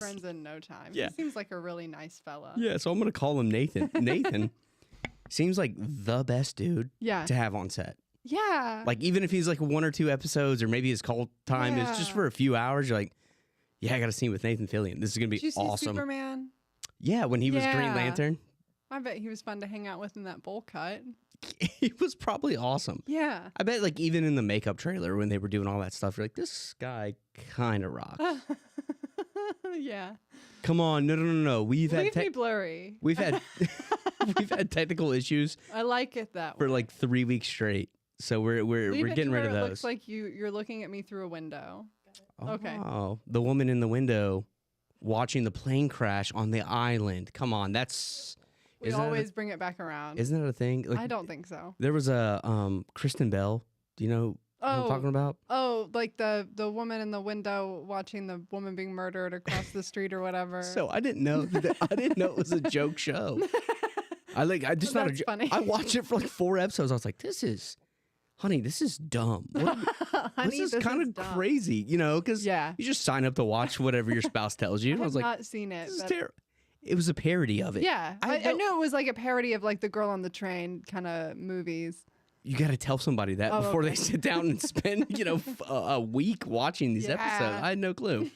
Friends in no time. Yeah. He seems like a really nice fella. Yeah, so I'm going to call him Nathan. Nathan seems like the best dude to have on set. Yeah. Like, even if he's like 1 or 2 episodes, or maybe his call time is just for a few hours, you're like, yeah, I got a scene with Nathan Fillion. This is going to be Did you see awesome. Superman? Yeah, when he was Green Lantern. I bet he was fun to hang out with in that bowl cut. He was probably awesome. Yeah. I bet, like, even in the makeup trailer when they were doing all that stuff, you're like, this guy kind of rocks. Yeah. Come on, no. Leave me blurry. We've had we've had technical issues. I like it that way. For like 3 weeks straight. So we're getting rid of those. It looks like you're looking at me through a window. Okay. Oh, the woman in the window watching the plane crash on the island. Come on, we always bring it back around. Isn't that a thing? Like, I don't think so. There was a Kristen Bell. Do you know what I'm talking about? Oh, like the woman in the window watching the woman being murdered across the street or whatever. So I didn't know it was a joke show. That's funny. I watched it for like 4 episodes. I was like, this is dumb. Honey, this is kind of crazy, because you just sign up to watch whatever your spouse tells you. I was have like, not seen it. This is terrible. It was a parody of it. Yeah, I knew it was like a parody of like the Girl on the Train kind of movies. You got to tell somebody that before they sit down and spend, a week watching these episodes. I had no clue.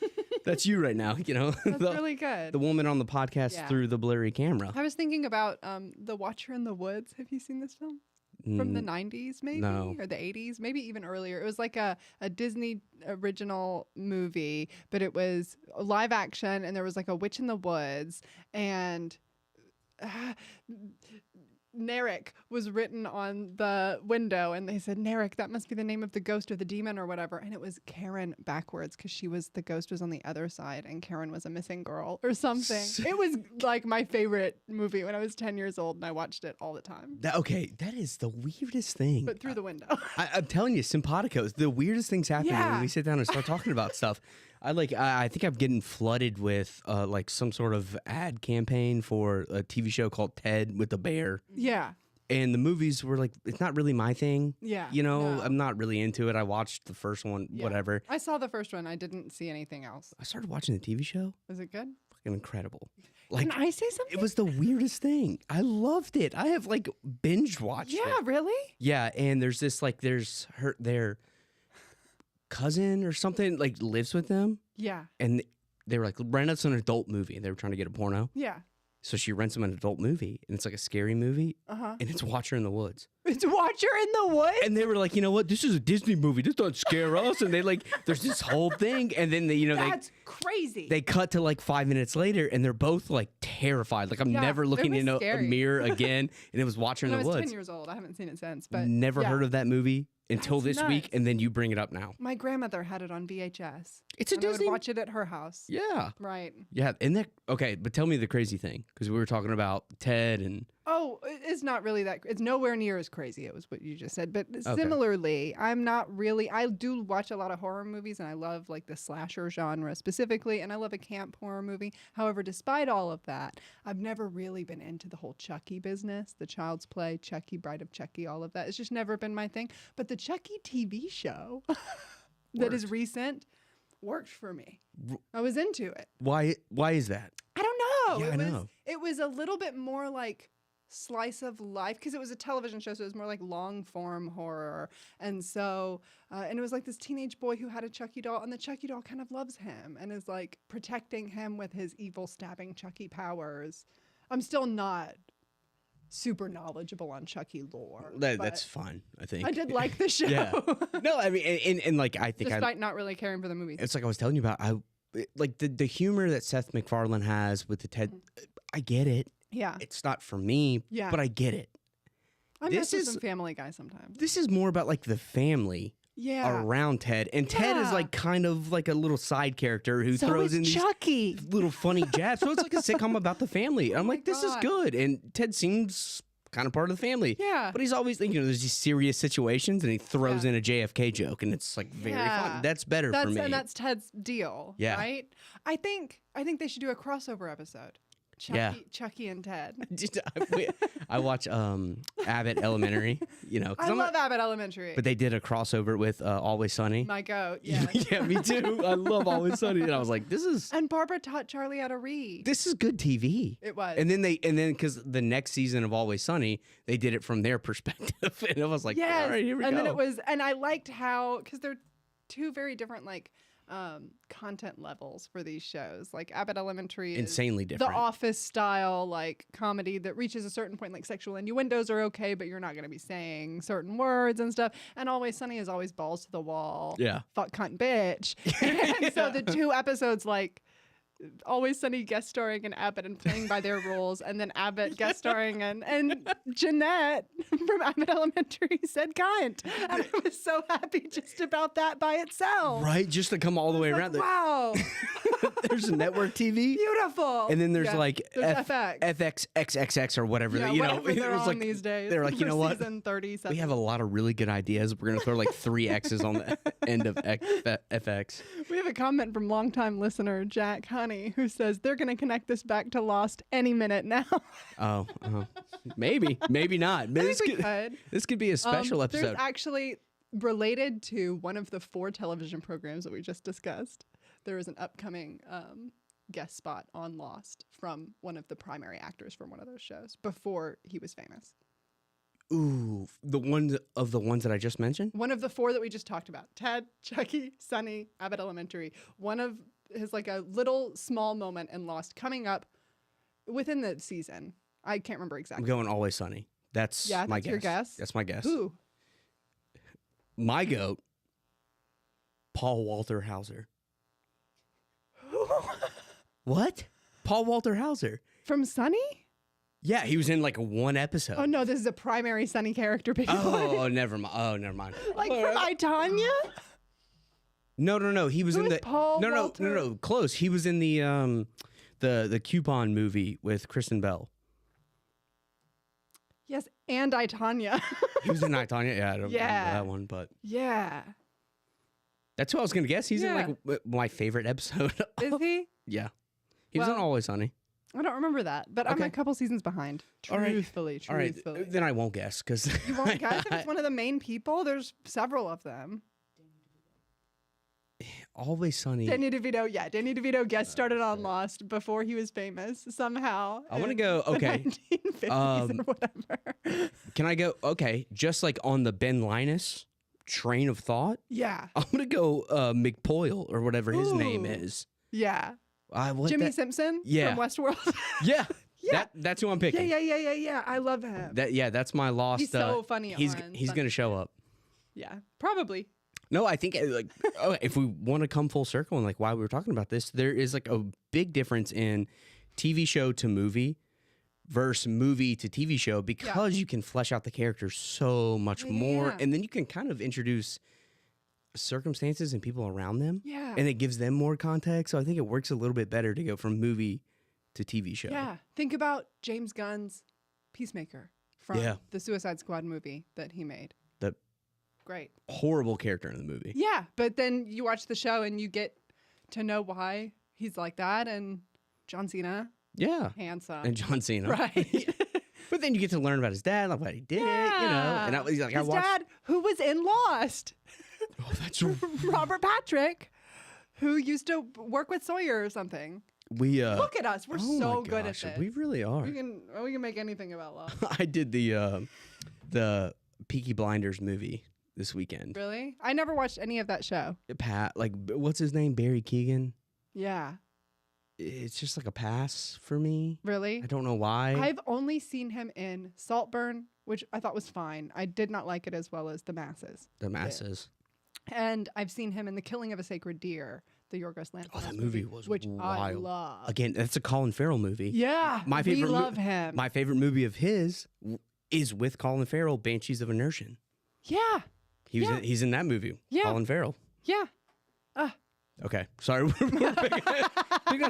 That's you right now, That's really good. The woman on the podcast through the blurry camera. I was thinking about The Watcher in the Woods. Have you seen this film? From the 90s, maybe? No. Or the 80s, maybe even earlier. It was like a Disney original movie, but it was live action, and there was like a witch in the woods, and Narek was written on the window, and they said, Narek, that must be the name of the ghost or the demon or whatever. And it was Karen backwards, because the ghost was on the other side and Karen was a missing girl or something. It was like my favorite movie when I was 10 years old, and I watched it all the time. That is the weirdest thing. But through the window. I'm telling you, Simpatico's the weirdest things happen when we sit down and start talking about stuff. I think I'm getting flooded with like some sort of ad campaign for a TV show called Ted with the bear. Yeah. And the movies were like, it's not really my thing. Yeah. No. I'm not really into it. I watched the first one, whatever. I saw the first one. I didn't see anything else. I started watching the TV show. Was it good? Fucking incredible. Like, can I say something? It was the weirdest thing. I loved it. I have like binge watched it. Yeah, really? Yeah, and there's their cousin or something like lives with them. Yeah. And they were like, rent us an adult movie. They were trying to get a porno. Yeah. So she rents them an adult movie, and it's like a scary movie, and it's Watcher in the Woods. It's Watcher in the Woods? And they were like, you know what? This is a Disney movie. This doesn't scare us. And they there's this whole thing. And then, That's crazy. They cut to like 5 minutes later, and they're both like terrified. Like, I'm never looking in a mirror again. And it was Watcher in the Woods. I was 10 years old. I haven't seen it since. But never heard of that movie until this week, and then you bring it up now. My grandmother had it on VHS. It's a Disney. I would watch it at her house. Yeah. Right. Yeah. Okay, but tell me the crazy thing, because we were talking about Ted and... Oh, it's not really that. It's nowhere near as crazy. It was what you just said. But similarly, I'm not really. I do watch a lot of horror movies, and I love like the slasher genre specifically, and I love a camp horror movie. However, despite all of that, I've never really been into the whole Chucky business, the Child's Play, Chucky, Bride of Chucky, all of that. It's just never been my thing. But the Chucky TV show that is recent worked for me. I was into it. Why is that? I don't know. Yeah, I know. It was a little bit more like slice of life, because it was a television show, so it was more like long form horror. And so and it was like this teenage boy who had a Chucky doll, and the Chucky doll kind of loves him and is like protecting him with his evil stabbing Chucky powers. I'm still not super knowledgeable on Chucky lore. That's fun, I think. I did like the show. Yeah. No, I mean, and like, I think despite not really caring for the movie. It's like I was telling you about, like the humor that Seth MacFarlane has with the Ted, I get it. Yeah. It's not for me, but I get it. I mess with some Family Guy sometimes. This is more about like the family around Ted. And Ted is like kind of like a little side character who throws in Chucky. These little funny jabs. So it's like a sitcom about the family. I'm like, this is good. And Ted seems kind of part of the family. Yeah. But he's always, there's these serious situations, and he throws in a JFK joke, and it's like very fun. That's better for me. And that's Ted's deal, right? I think they should do a crossover episode. Chucky and Ted. I watch Abbott Elementary. You know, I love Abbott Elementary. But they did a crossover with Always Sunny. My goat. Yeah. Yeah, me too. I love Always Sunny, and I was like, this is. And Barbara taught Charlie how to read. This is good TV. It was. And then because the next season of Always Sunny, they did it from their perspective, and I was like, yes. all right, here we go. And then it was, and I liked how because they're two very different content levels for these shows. Like Abbott Elementary is insanely different. The Office style like comedy that reaches a certain point, like sexual innuendos are okay, but you're not going to be saying certain words and stuff. And Always Sunny is always balls to the wall. Yeah. Fuck, cunt, bitch. And so the two episodes like Always Sunny guest starring and Abbott and playing by their rules, and then Abbott guest starring and Jeanette from Abbott Elementary said cunt. And I was so happy just about that by itself. Right, just to come all the way around. Wow. There's a network TV. Beautiful. And then there's there's FX. FXXXX or whatever. Yeah, you know, whatever they're it was on like, these days. They're like, you know what? Season 37. We have a lot of really good ideas. We're going to throw like 3 X's on the end of FX. We have a comment from longtime listener Jack Honey who says they're going to connect this back to Lost any minute now. Maybe not. This This could be a special episode. There's actually related to one of the 4 television programs that we just discussed. There is an upcoming guest spot on Lost from one of the primary actors from one of those shows before he was famous. Ooh, the ones that I just mentioned? One of the 4 that we just talked about. Ted, Chucky, Sunny, Abbott Elementary. One of his like a little small moment in Lost coming up within the season. I can't remember exactly. I'm going Always Sunny. That's my guess. Your guess? That's my guess. Who? My goat, Paul Walter Hauser. What? Paul Walter Hauser. From Sunny? Yeah, he was in like 1 episode. Oh no, this is a primary Sunny character. Oh, never mind. Oh, never mind. Like from I, Tonya? No. He was Who in is the Paul Walter? No. Close. He was in the Coupon movie with Kristen Bell. Yes, and I, Tonya. He was in I, Tonya. Yeah, I don't remember that one, but yeah, that's who I was gonna guess. He's in like my favorite episode. Is he? Yeah, he was in Always Sunny. I don't remember that, but I'm a couple seasons behind. Truthfully. All right. Then I won't guess because you won't guess if it's one of the main people. There's several of them. Always Sunny. Danny DeVito, Danny DeVito guest started on Lost before he was famous somehow. I want to go, okay. 1950s or whatever. Can I go, okay, just like on the Ben Linus train of thought? Yeah. I'm going to go McPoyle or whatever his name is. Yeah. Jimmy Simpson from Westworld. Yeah. Yeah. That's who I'm picking. Yeah. I love him. That's my Lost. He's so funny. He's going to show up. Yeah, probably. No, I think like if we want to come full circle and like why we were talking about this, there is like a big difference in TV show to movie versus movie to TV show because you can flesh out the characters so much more, and then you can kind of introduce circumstances and people around them, and it gives them more context. So I think it works a little bit better to go from movie to TV show. Yeah, think about James Gunn's Peacemaker from the Suicide Squad movie that he made. Great. Horrible character in the movie. Yeah, but then you watch the show and you get to know why he's like that. And John Cena. Yeah. Handsome. And John Cena. Right. But then you get to learn about his dad, like why he did it, you know. And his dad, who was in Lost. Oh, that's right. Robert Patrick, who used to work with Sawyer or something. Look at us. We're so good at this. We really are. We can make anything about Lost. I did the Peaky Blinders movie this weekend. Really? I never watched any of that show. What's his name? Barry Keoghan? Yeah. It's just like a pass for me. Really? I don't know why. I've only seen him in Saltburn, which I thought was fine. I did not like it as well as The Masses. The Masses. And I've seen him in The Killing of a Sacred Deer, the Yorgos Lanthimos. Oh, that movie was which wild. I love. Again, that's a Colin Farrell movie. Yeah, we love him. My favorite movie of his is with Colin Farrell, Banshees of Inisherin. Yeah. He's in that movie. Yeah. Colin Farrell. Yeah. Okay. Sorry. We're picking out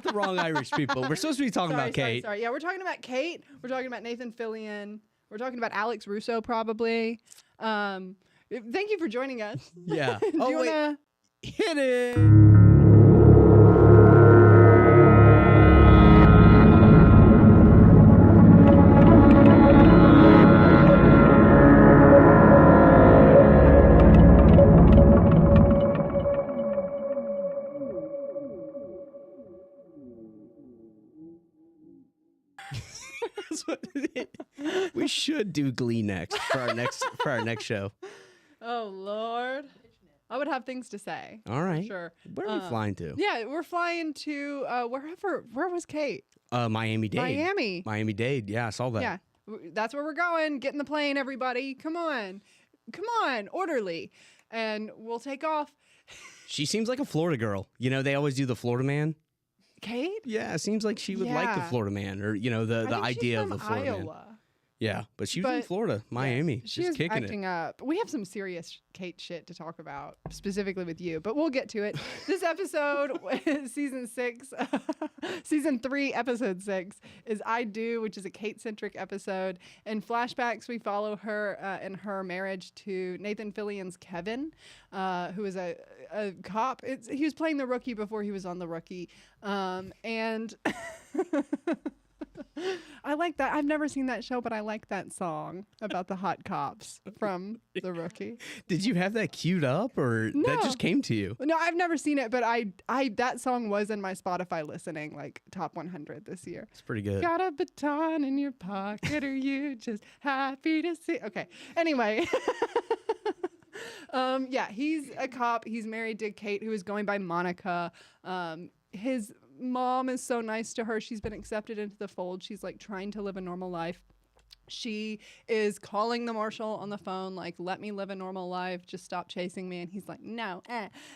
the wrong Irish people. We're supposed to be talking about Kate. Sorry. Yeah, we're talking about Kate. We're talking about Nathan Fillion. We're talking about Alex Russo, probably. Thank you for joining us. Yeah. Do you want to hit it? should do Glee next for our next show. Oh Lord, I would have things to say. All right, sure. Where are we flying to? Yeah, we're flying to wherever. Where was Kate? Miami-Dade. Miami-Dade. Yeah, I saw that. Yeah, that's where we're going. Get in the plane, everybody. Come on, orderly, and we'll take off. She seems like a Florida girl. You know, they always do the Florida man. Kate? Yeah, it seems like she would like the Florida man, or the idea of the Florida Iowa. man. Yeah, but she was in Florida, Miami. She's kicking acting it. up. We have some serious Kate shit to talk about, specifically with you, but we'll get to it. This episode, season 3, episode 6, is I Do, which is a Kate-centric episode. In flashbacks, we follow her in her marriage to Nathan Fillion's Kevin, who is a cop. He was playing the Rookie before he was on the Rookie, and... I like that. I've never seen that show, but I like that song about the hot cops from The Rookie. Did you have that queued up, or that just came to you? No, I've never seen it, but I that song was in my Spotify listening, like top 100 this year. It's pretty good. Got a baton in your pocket, or you just happy to see? Okay. Anyway. Yeah, he's a cop. He's married to Kate, who is going by Monica. His mom is so nice to her. She's been accepted into the fold. She's like trying to live a normal life. She is calling the marshal on the phone, like, let me live a normal life. Just stop chasing me. And he's like, no.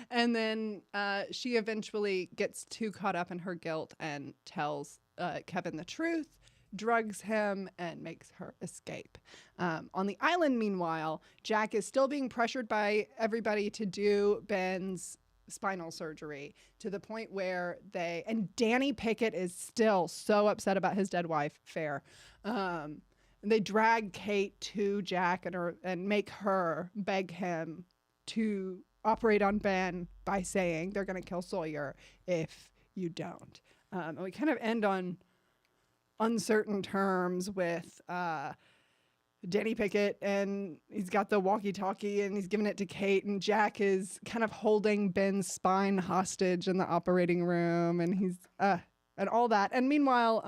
And then she eventually gets too caught up in her guilt and tells Kevin the truth, drugs him, and makes her escape. On the island, meanwhile, Jack is still being pressured by everybody to do Ben's spinal surgery, to the point where and Danny Pickett is still so upset about his dead wife, Fair. They drag Kate to Jack and make her beg him to operate on Ben by saying they're going to kill Sawyer if you don't. And we kind of end on uncertain terms with Danny Pickett, and he's got the walkie-talkie and he's giving it to Kate, and Jack is kind of holding Ben's spine hostage in the operating room, and he's and all that. And meanwhile,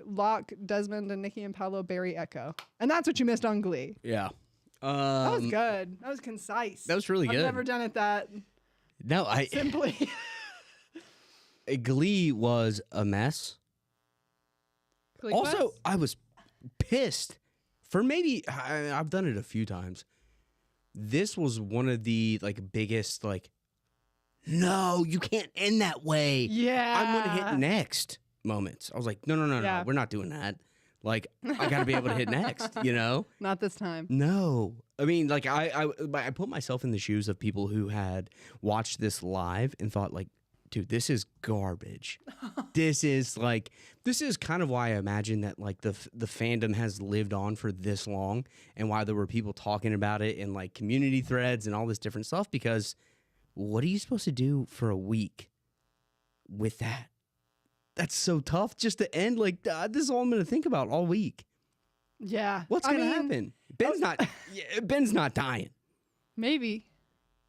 Locke, Desmond, and Nikki and Paolo bury Echo. And that's what you missed on Glee. Yeah. That was good. That was concise. That was really good. I've never done it that simply. Glee was a mess. Glee also, Quest? I was pissed for I've done it a few times. This was one of the biggest no, you can't end that way. Yeah. I'm going to hit next moments. I was like, no, we're not doing that. I got to be able to hit next, Not this time. No. I mean, I put myself in the shoes of people who had watched this live and thought dude, this is garbage. This is kind of why I imagine that the fandom has lived on for this long, and why there were people talking about it in community threads and all this different stuff, because what are you supposed to do for a week with that? That's so tough just to end this is all I'm going to think about all week. Yeah. What's going to happen? Ben's not dying. Maybe.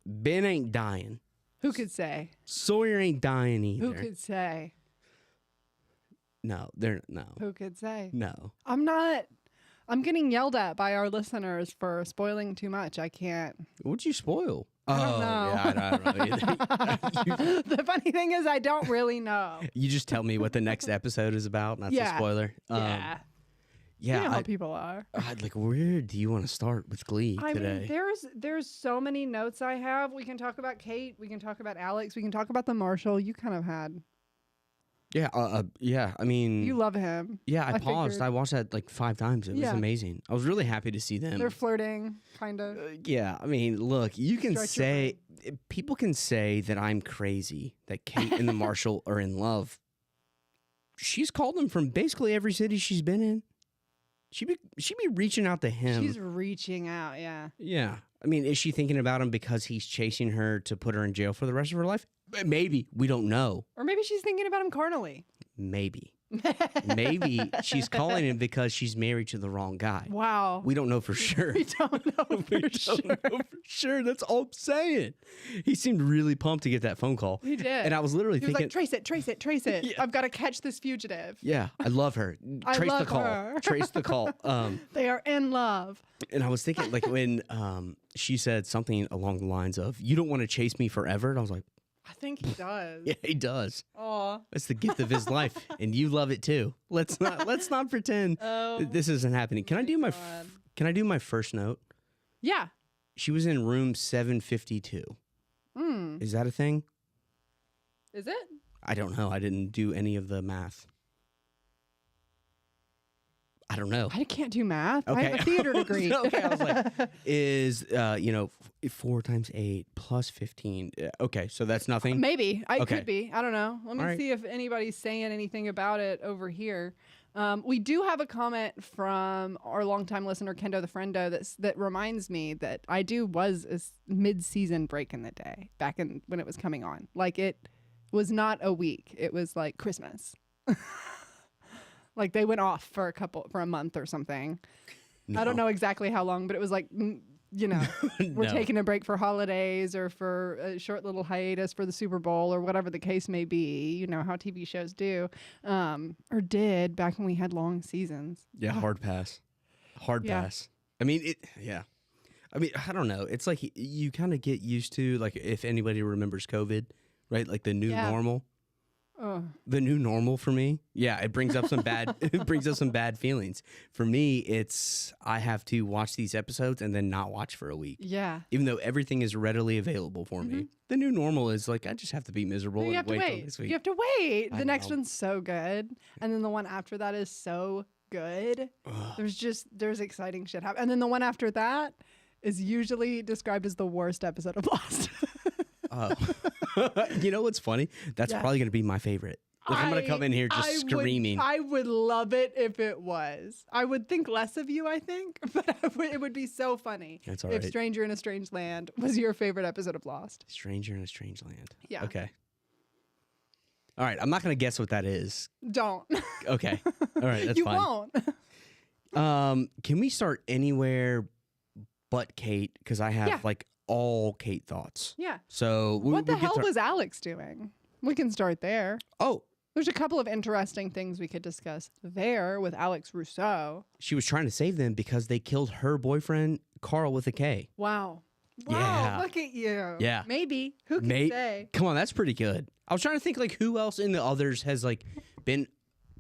Ben ain't dying. Who could say? Sawyer ain't dying either. Who could say? No. Who could say? No. I'm getting yelled at by our listeners for spoiling too much. I can't. What'd you spoil? I don't know. Yeah, I don't know either. The funny thing is, I don't really know. You just tell me what the next episode is about, and that's a spoiler. Yeah. Yeah. You know how people are. Where do you want to start with Glee today? I mean, there's so many notes I have. We can talk about Kate. We can talk about Alex. We can talk about the Marshal. You kind of had. Yeah. Yeah. I mean, you love him. Yeah. I paused. I watched that 5 times. It was amazing. I was really happy to see them. They're flirting, kind of. Yeah. I mean, look, you can say, people can say that I'm crazy, that Kate and the Marshal are in love. She's called him from basically every city she's been in. She be reaching out to him. She's reaching out, yeah. Yeah. I mean, is she thinking about him because he's chasing her to put her in jail for the rest of her life? Maybe. We don't know. Or maybe she's thinking about him carnally. Maybe. Maybe she's calling him because she's married to the wrong guy. Wow. We don't know for sure. We don't know for sure. That's all I'm saying. He seemed really pumped to get that phone call. He did. And I was literally He was thinking, like, trace it. Yeah. I've got to catch this fugitive. yeah, I love her. I Trace love the call. her. Trace the call. They are in love. And I was thinking, like, when she said something along the lines of, "You don't want to chase me forever," and I was like, I think he does. yeah, he does. Aw. That's the gift of his life, and you love it too. Let's not pretend that this isn't happening. Can I do my first note? Yeah. She was in room 752. Is that a thing? Is it? I don't know. I didn't do any of the math. I don't know. I can't do math. Okay. I have a theater degree. Okay, I was like, is 4 times 8 plus 15? Okay, so that's nothing. Maybe. It Okay. could be. I don't know. Let me see if anybody's saying anything about it over here. We do have a comment from our longtime listener, Kendo the Friendo, that reminds me that I was a mid-season break in the day, back in when it was coming on. Like, it was not a week. It was like Christmas. Like, they went off for a month or something. No. I don't know exactly how long, but it was like, we're taking a break for holidays or for a short little hiatus for the Super Bowl or whatever the case may be. You know how TV shows do, or did back when we had long seasons. Yeah, hard pass. Pass. I mean, I don't know. It's like you kind of get used to, like, if anybody remembers COVID, right? Like the new normal. The new normal for me, it brings up some bad feelings. For me, it's I have to watch these episodes and then not watch for a week. Yeah. Even though everything is readily available for me. The new normal is like I just have to be miserable and wait till next week. You have to wait. The next one's so good. And then the one after that is so good. There's exciting shit happening. And then the one after that is usually described as the worst episode of Lost. You know what's funny? That's probably going to be my favorite. Like, I'm going to come in here just screaming. I would love it if it was. I would think less of you, I think, but it would be so funny. That's all right. If Stranger in a Strange Land was your favorite episode of Lost. Stranger in a Strange Land. Yeah. Okay. All right. I'm not going to guess what that is. Don't. Okay. All right. That's you fine. Won't. Can we start anywhere but Kate? Because I have like all Kate thoughts. Yeah. So what the hell was Alex doing? We can start there. Oh. There's a couple of interesting things we could discuss there with Alex Rousseau. She was trying to save them because they killed her boyfriend, Carl, with a K. Wow. Yeah. Look at you. Yeah. Maybe. Who can say? Come on, that's pretty good. I was trying to think like who else in the others has like been.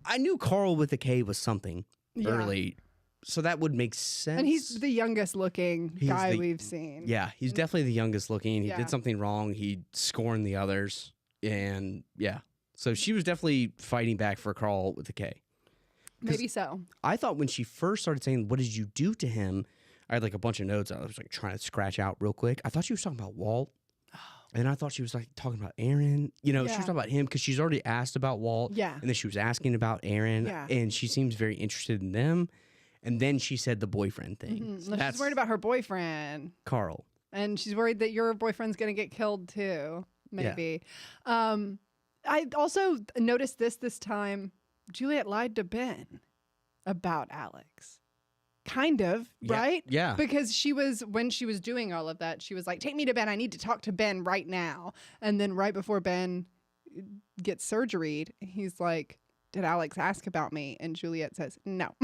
I knew Carl with a K was something early. So that would make sense. And he's the youngest looking guy we've seen. Yeah, he's definitely the youngest looking. He did something wrong. He scorned the others. And so she was definitely fighting back for Carl with a K. Maybe so. I thought when she first started saying, "What did you do to him?" I had like a bunch of notes I was like trying to scratch out real quick. I thought she was talking about Walt. And I thought she was like talking about Aaron. You know, she was talking about him because she's already asked about Walt. Yeah. And then she was asking about Aaron. Yeah. And she seems very interested in them. And then she said the boyfriend thing. Mm-hmm. So she's worried about her boyfriend. Carl. And she's worried that your boyfriend's going to get killed too. Maybe. Yeah. I also noticed this time. Juliet lied to Ben about Alex. Kind of, right? Yeah. Because when she was doing all of that, she was like, "Take me to Ben. I need to talk to Ben right now." And then right before Ben gets surgeried, he's like, "Did Alex ask about me?" And Juliet says, "No."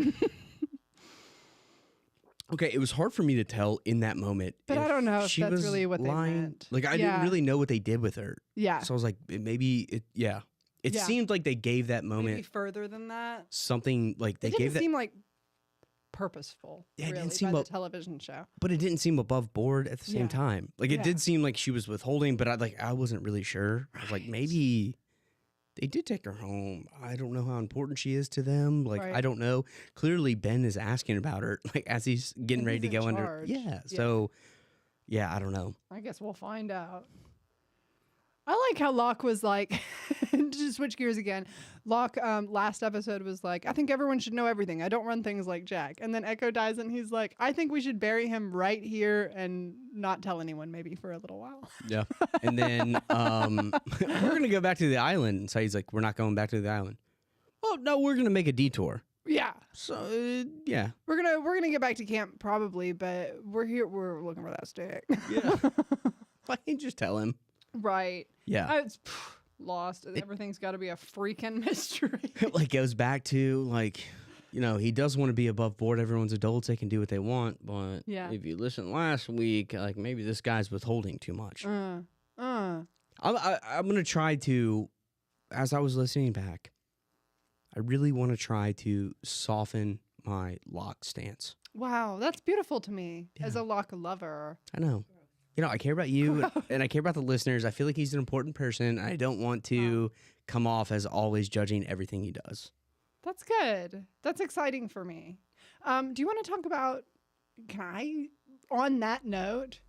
Okay, it was hard for me to tell in that moment. But I don't know if that's really what they meant. Like, I didn't really know what they did with her. Yeah. So I was like, It seemed like they gave that moment. Maybe further than that. Something like they gave that. It didn't seem like purposeful, really, it didn't seem by the television show. But it didn't seem above board at the same time. Like, it did seem like she was withholding, but I wasn't really sure. I was like, maybe they did take her home. I don't know how important she is to them. Like, I don't know. Clearly, Ben is asking about her, like, as he's getting ready to go under. Yeah. So, I don't know. I guess we'll find out. I like how Locke was like, to switch gears again, Locke last episode was like, "I think everyone should know everything. I don't run things like Jack." And then Echo dies and he's like, "I think we should bury him right here and not tell anyone maybe for a little while." Yeah. And then we're going to go back to the island. So he's like, "We're not going back to the island." oh no, we're gonna make a detour. Yeah. So yeah, we're gonna get back to camp probably, but we're looking for that stick. Yeah. I can just tell him. Right. Yeah. It's lost. Everything's got to be a freaking mystery. Like goes back to like, you know, he does want to be above board. Everyone's adults; they can do what they want. But if you listen last week, like maybe this guy's withholding too much. I'm gonna try to, as I was listening back, I really want to try to soften my Locke stance. Wow, that's beautiful to me as a Locke lover. I know. You know, I care about you and I care about the listeners. I feel like he's an important person. I don't want to come off as always judging everything he does. That's good. That's exciting for me. Do you want to talk about, can I, on that note,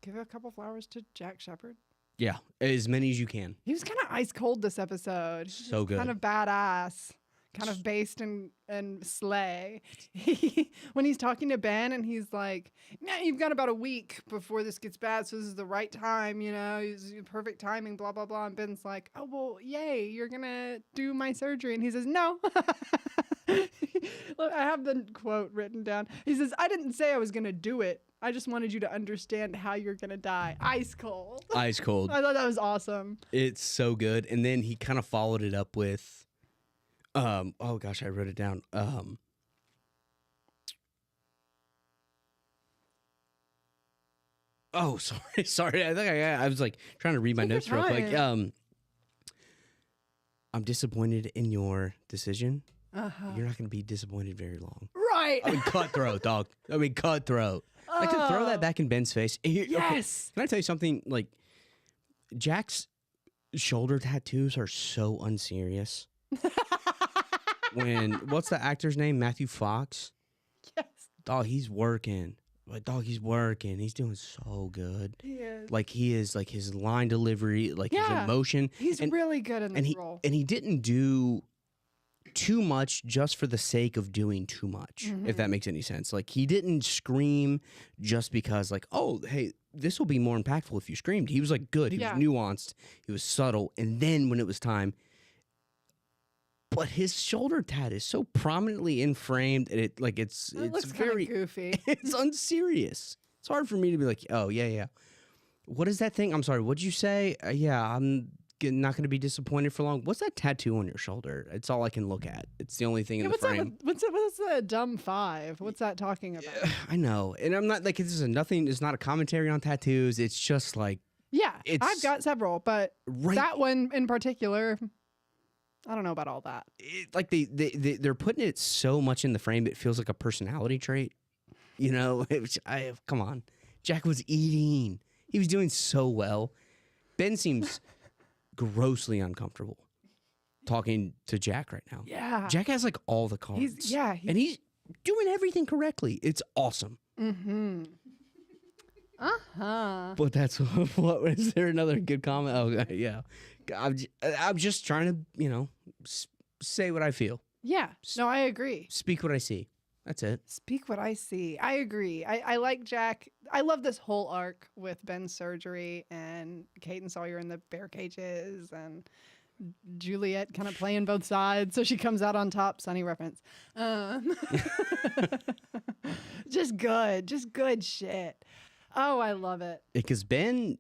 give a couple flowers to Jack Shepherd? Yeah, as many as you can. He was kind of ice cold this episode. So good. Kind of badass. Kind of based and slay. When he's talking to Ben and he's like, "Nah, you've got about a week before this gets bad, so this is the right time, you know, it's perfect timing, blah, blah, blah." And Ben's like, "Oh, well, yay, you're going to do my surgery." And he says, "No." Look, I have the quote written down. He says, "I didn't say I was going to do it. I just wanted you to understand how you're going to die." Ice cold. Ice cold. I thought that was awesome. It's so good. And then he kind of followed it up with, oh gosh, I wrote it down. Oh, sorry. I think I was like trying to read my notes real quick. I'm disappointed in your decision. You're not going to be disappointed very long. Right. I mean, cutthroat, dog. I mean, cutthroat. Like to throw that back in Ben's face. Here, yes. Okay, can I tell you something? Like, Jack's shoulder tattoos are so unserious. What's the actor's name? Matthew Fox? Yes. Dog, he's working. Like, dog, he's working. He's doing so good. He is. Like, he is, like, his line delivery, like, his emotion. He's really good in this role. And he didn't do too much just for the sake of doing too much, if that makes any sense. Like, he didn't scream just because, like, oh, hey, this will be more impactful if you screamed. He was, like, good. He was nuanced. He was subtle. And then when it was time, but his shoulder tat is so prominently inframed, and it like it's very goofy. It's unserious. It's hard for me to be like, oh yeah. What is that thing? I'm sorry. What'd you say? I'm not going to be disappointed for long. What's that tattoo on your shoulder? It's all I can look at. It's the only thing in the frame. What's the dumb five? What's that talking about? I know, and I'm not like this is nothing. It's not a commentary on tattoos. It's just like I've got several, but that one in particular. I don't know about all that. Like they're putting it so much in the frame, it feels like a personality trait. You know, come on. Jack was eating. He was doing so well. Ben seems grossly uncomfortable talking to Jack right now. Yeah. Jack has like all the cards. And he's doing everything correctly. It's awesome. Mm-hmm. But that's what is there another good comment? Oh yeah. I'm just trying to, you know, say what I feel. Yeah. No, I agree. Speak what I see. That's it. Speak what I see. I agree. I like Jack. I love this whole arc with Ben's surgery and Kate and Sawyer in the bear cages and Juliet kind of playing both sides. So she comes out on top. Sunny reference. Just good shit. Oh, I love it. Because Ben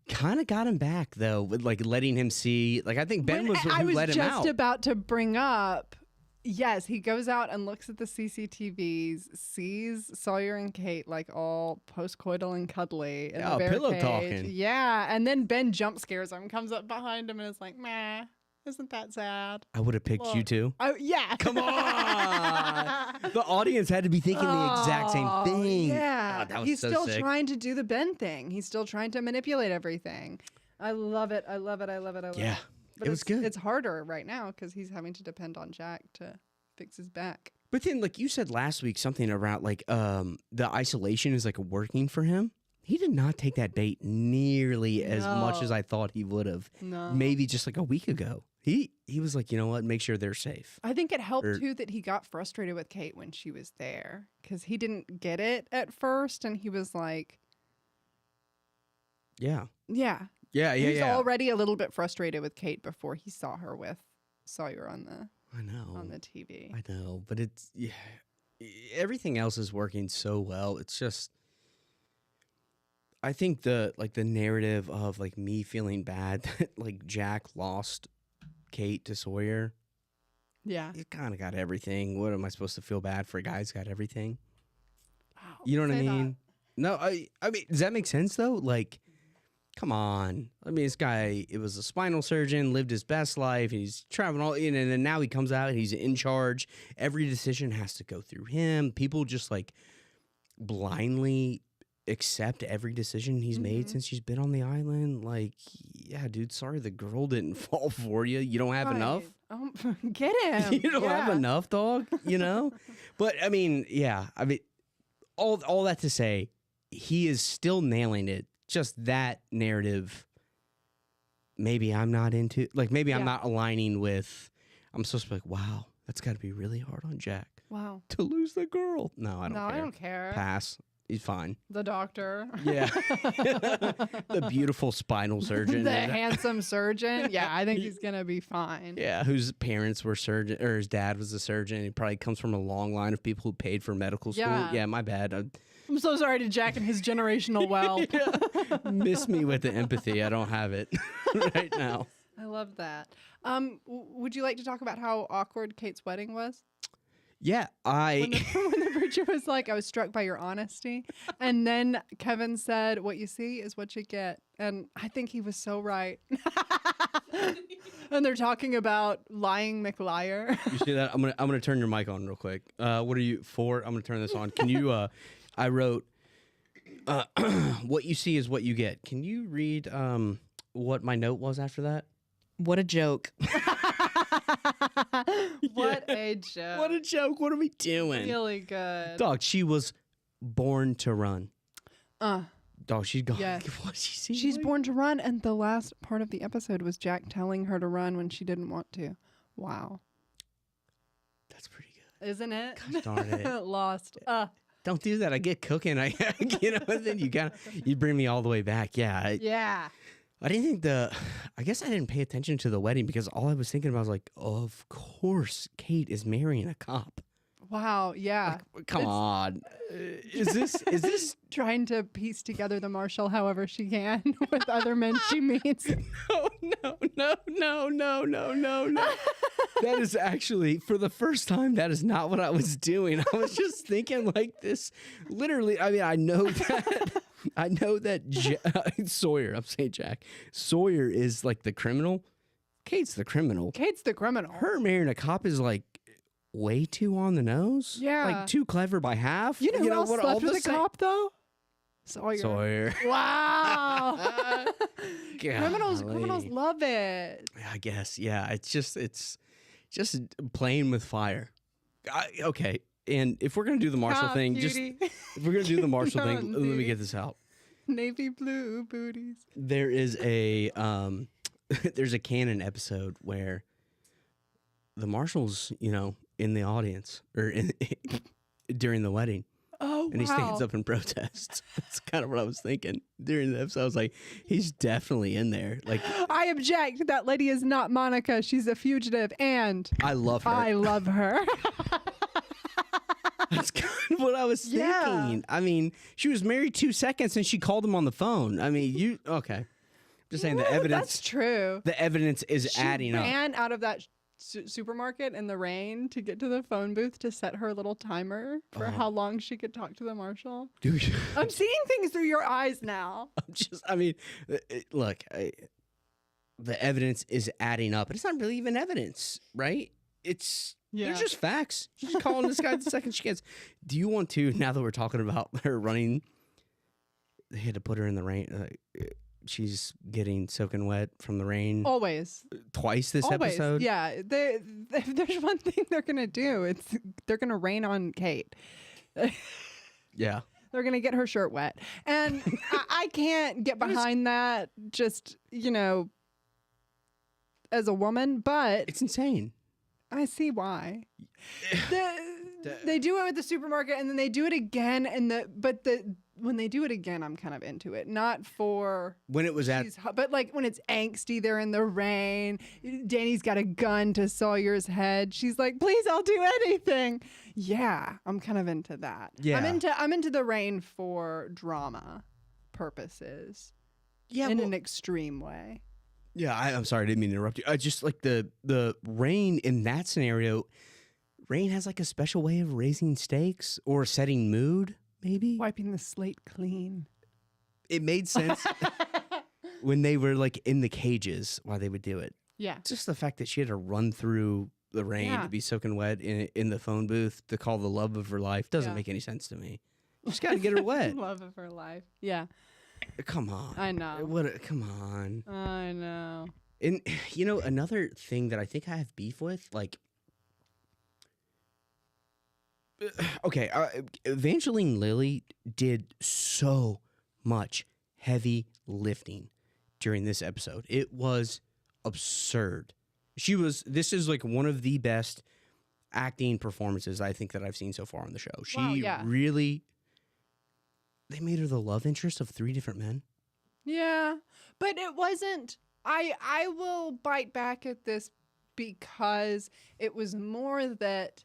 kind of got him back though, with like letting him see. Like I think Ben was who let him out. I was just about to bring up. Yes, he goes out and looks at the CCTVs, sees Sawyer and Kate like all postcoital and cuddly in the bear pillow cage. talking. Yeah, and then Ben jump scares him, comes up behind him, and is like, "Meh, isn't that sad?" I would have picked you too. Yeah. Come on. The audience had to be thinking the exact same thing. Yeah. That was He's so still sick. trying to do the Ben thing. He's still trying to manipulate everything. I love it. I love it. Yeah. But it was good. It's harder right now because he's having to depend on Jack to fix his back. But then, like you said last week, something about like the isolation is like working for him. He did not take that bait nearly as much as I thought he would have. No. Maybe just like a week ago. He was like, you know what? Make sure they're safe. I think it helped too that he got frustrated with Kate when she was there because he didn't get it at first, and he was like, Yeah. "Yeah." He's already a little bit frustrated with Kate before he saw her with saw you were on the TV. I know, but everything else is working so well. It's just, I think the narrative of like me feeling bad that like Jack lost Kate to Sawyer. Yeah. It kind of got everything. What am I supposed to feel bad for? A guy's got everything. Wow, you know what I mean? No, I mean, does that make sense though? Like, come on. I mean, this guy, it was a spinal surgeon, lived his best life. He's traveling all in, and then now he comes out and he's in charge. Every decision has to go through him. People just like blindly accept every decision he's made since she's been on the island. Like, yeah, dude, sorry the girl didn't fall for you. You don't have enough. Get him. You don't have enough, dog, you know? But I mean, yeah, I mean, all that to say, he is still nailing it. Just that narrative, maybe I'm not into, like, maybe I'm not aligning with, I'm supposed to be like, wow, that's got to be really hard on Jack. Wow. To lose the girl. No, I don't care. No, I don't care. Pass. He's fine. The doctor. Yeah. The beautiful spinal surgeon. The handsome surgeon. Yeah, I think he's going to be fine. Yeah, whose parents were surgeon, or his dad was a surgeon. He probably comes from a long line of people who paid for medical school. Yeah, my bad. I'm so sorry to Jack and his generational wealth. Miss me with the empathy. I don't have it right now. I love that. Would you like to talk about how awkward Kate's wedding was? Yeah, when the preacher was like, I was struck by your honesty. And then Kevin said, what you see is what you get. And I think he was so right. And they're talking about lying McLiar. You see that? I'm gonna turn your mic on real quick. What are you for? I'm gonna turn this on. Can you I wrote what you see is what you get. Can you read what my note was after that? What a joke. What a joke. What a joke. What are we doing? Really good. Dog, she was born to run. Dog, she's gone. Yes. What she She's born to run, and the last part of the episode was Jack telling her to run when she didn't want to. Wow. That's pretty good. Isn't it? Gosh darn it. Lost. Don't do that. I get cooking. And then you bring me all the way back. Yeah. Yeah. I didn't think I guess I didn't pay attention to the wedding because all I was thinking about was like, of course, Kate is marrying a cop. Wow. Yeah. Like, come on. Is this trying to piece together the Marshall however she can with other men she meets? No. That is actually, for the first time, that is not what I was doing. I was just thinking like this. Literally, I mean, I know that Sawyer, I'm saying Jack, Sawyer is like the criminal. Kate's the criminal. Her marrying a cop is like way too on the nose. Yeah. Like too clever by half. You know who else slept with a cop, though? Sawyer. Wow. Criminals love it. I guess. Yeah. It's just playing with fire. Okay. And if we're going to do the Marshall thing, if we're going to do the Marshall thing, let me get this out. Navy blue booties. There is there's a canon episode where the Marshall's, in the audience or during the wedding. Oh, and he stands up and protests. That's kind of what I was thinking during the episode. I was like, he's definitely in there. Like, I object. That lady is not Monica. She's a fugitive, and I love her. That's kind of what I was thinking. Yeah. I mean, she was married 2 seconds and she called him on the phone. I mean, okay. Just saying the evidence. That's true. The evidence is adding up. She ran out of that supermarket in the rain to get to the phone booth to set her little timer for how long she could talk to the Marshal. Dude. I'm seeing things through your eyes now. Look, the evidence is adding up. It's not really even evidence, right? They're just facts. She's calling this guy the second she gets. Do you want to, now that we're talking about her running, they had to put her in the rain. She's getting soaking wet from the rain. Always. Twice this episode? Yeah. If there's one thing they're going to do, they're going to rain on Kate. Yeah. They're going to get her shirt wet. And I can't get behind that just, as a woman, but... It's insane. I see why. They do it with the supermarket, and then they do it again. But the when they do it again, I'm kind of into it. Not for when it was but like when it's angsty, they're in the rain. Danny's got a gun to Sawyer's head. She's like, "Please, I'll do anything." Yeah, I'm kind of into that. Yeah, I'm into the rain for drama purposes. Yeah, in an extreme way. Yeah, I'm sorry, I didn't mean to interrupt you. I just like the rain in that scenario. Rain has like a special way of raising stakes or setting mood, maybe wiping the slate clean. It made sense when they were like in the cages why they would do it. Yeah, just the fact that she had to run through the rain to be soaking wet in the phone booth to call the love of her life doesn't make any sense to me. Just got to get her wet. Love of her life. Yeah. Come on. I know. Come on. I know. And, you know, another thing that I think I have beef with, like, okay, Evangeline Lilly did so much heavy lifting during this episode. It was absurd. This is like one of the best acting performances I think that I've seen so far on the show. She really... They made her the love interest of 3 different men. Yeah, but it wasn't. I will bite back at this because it was more that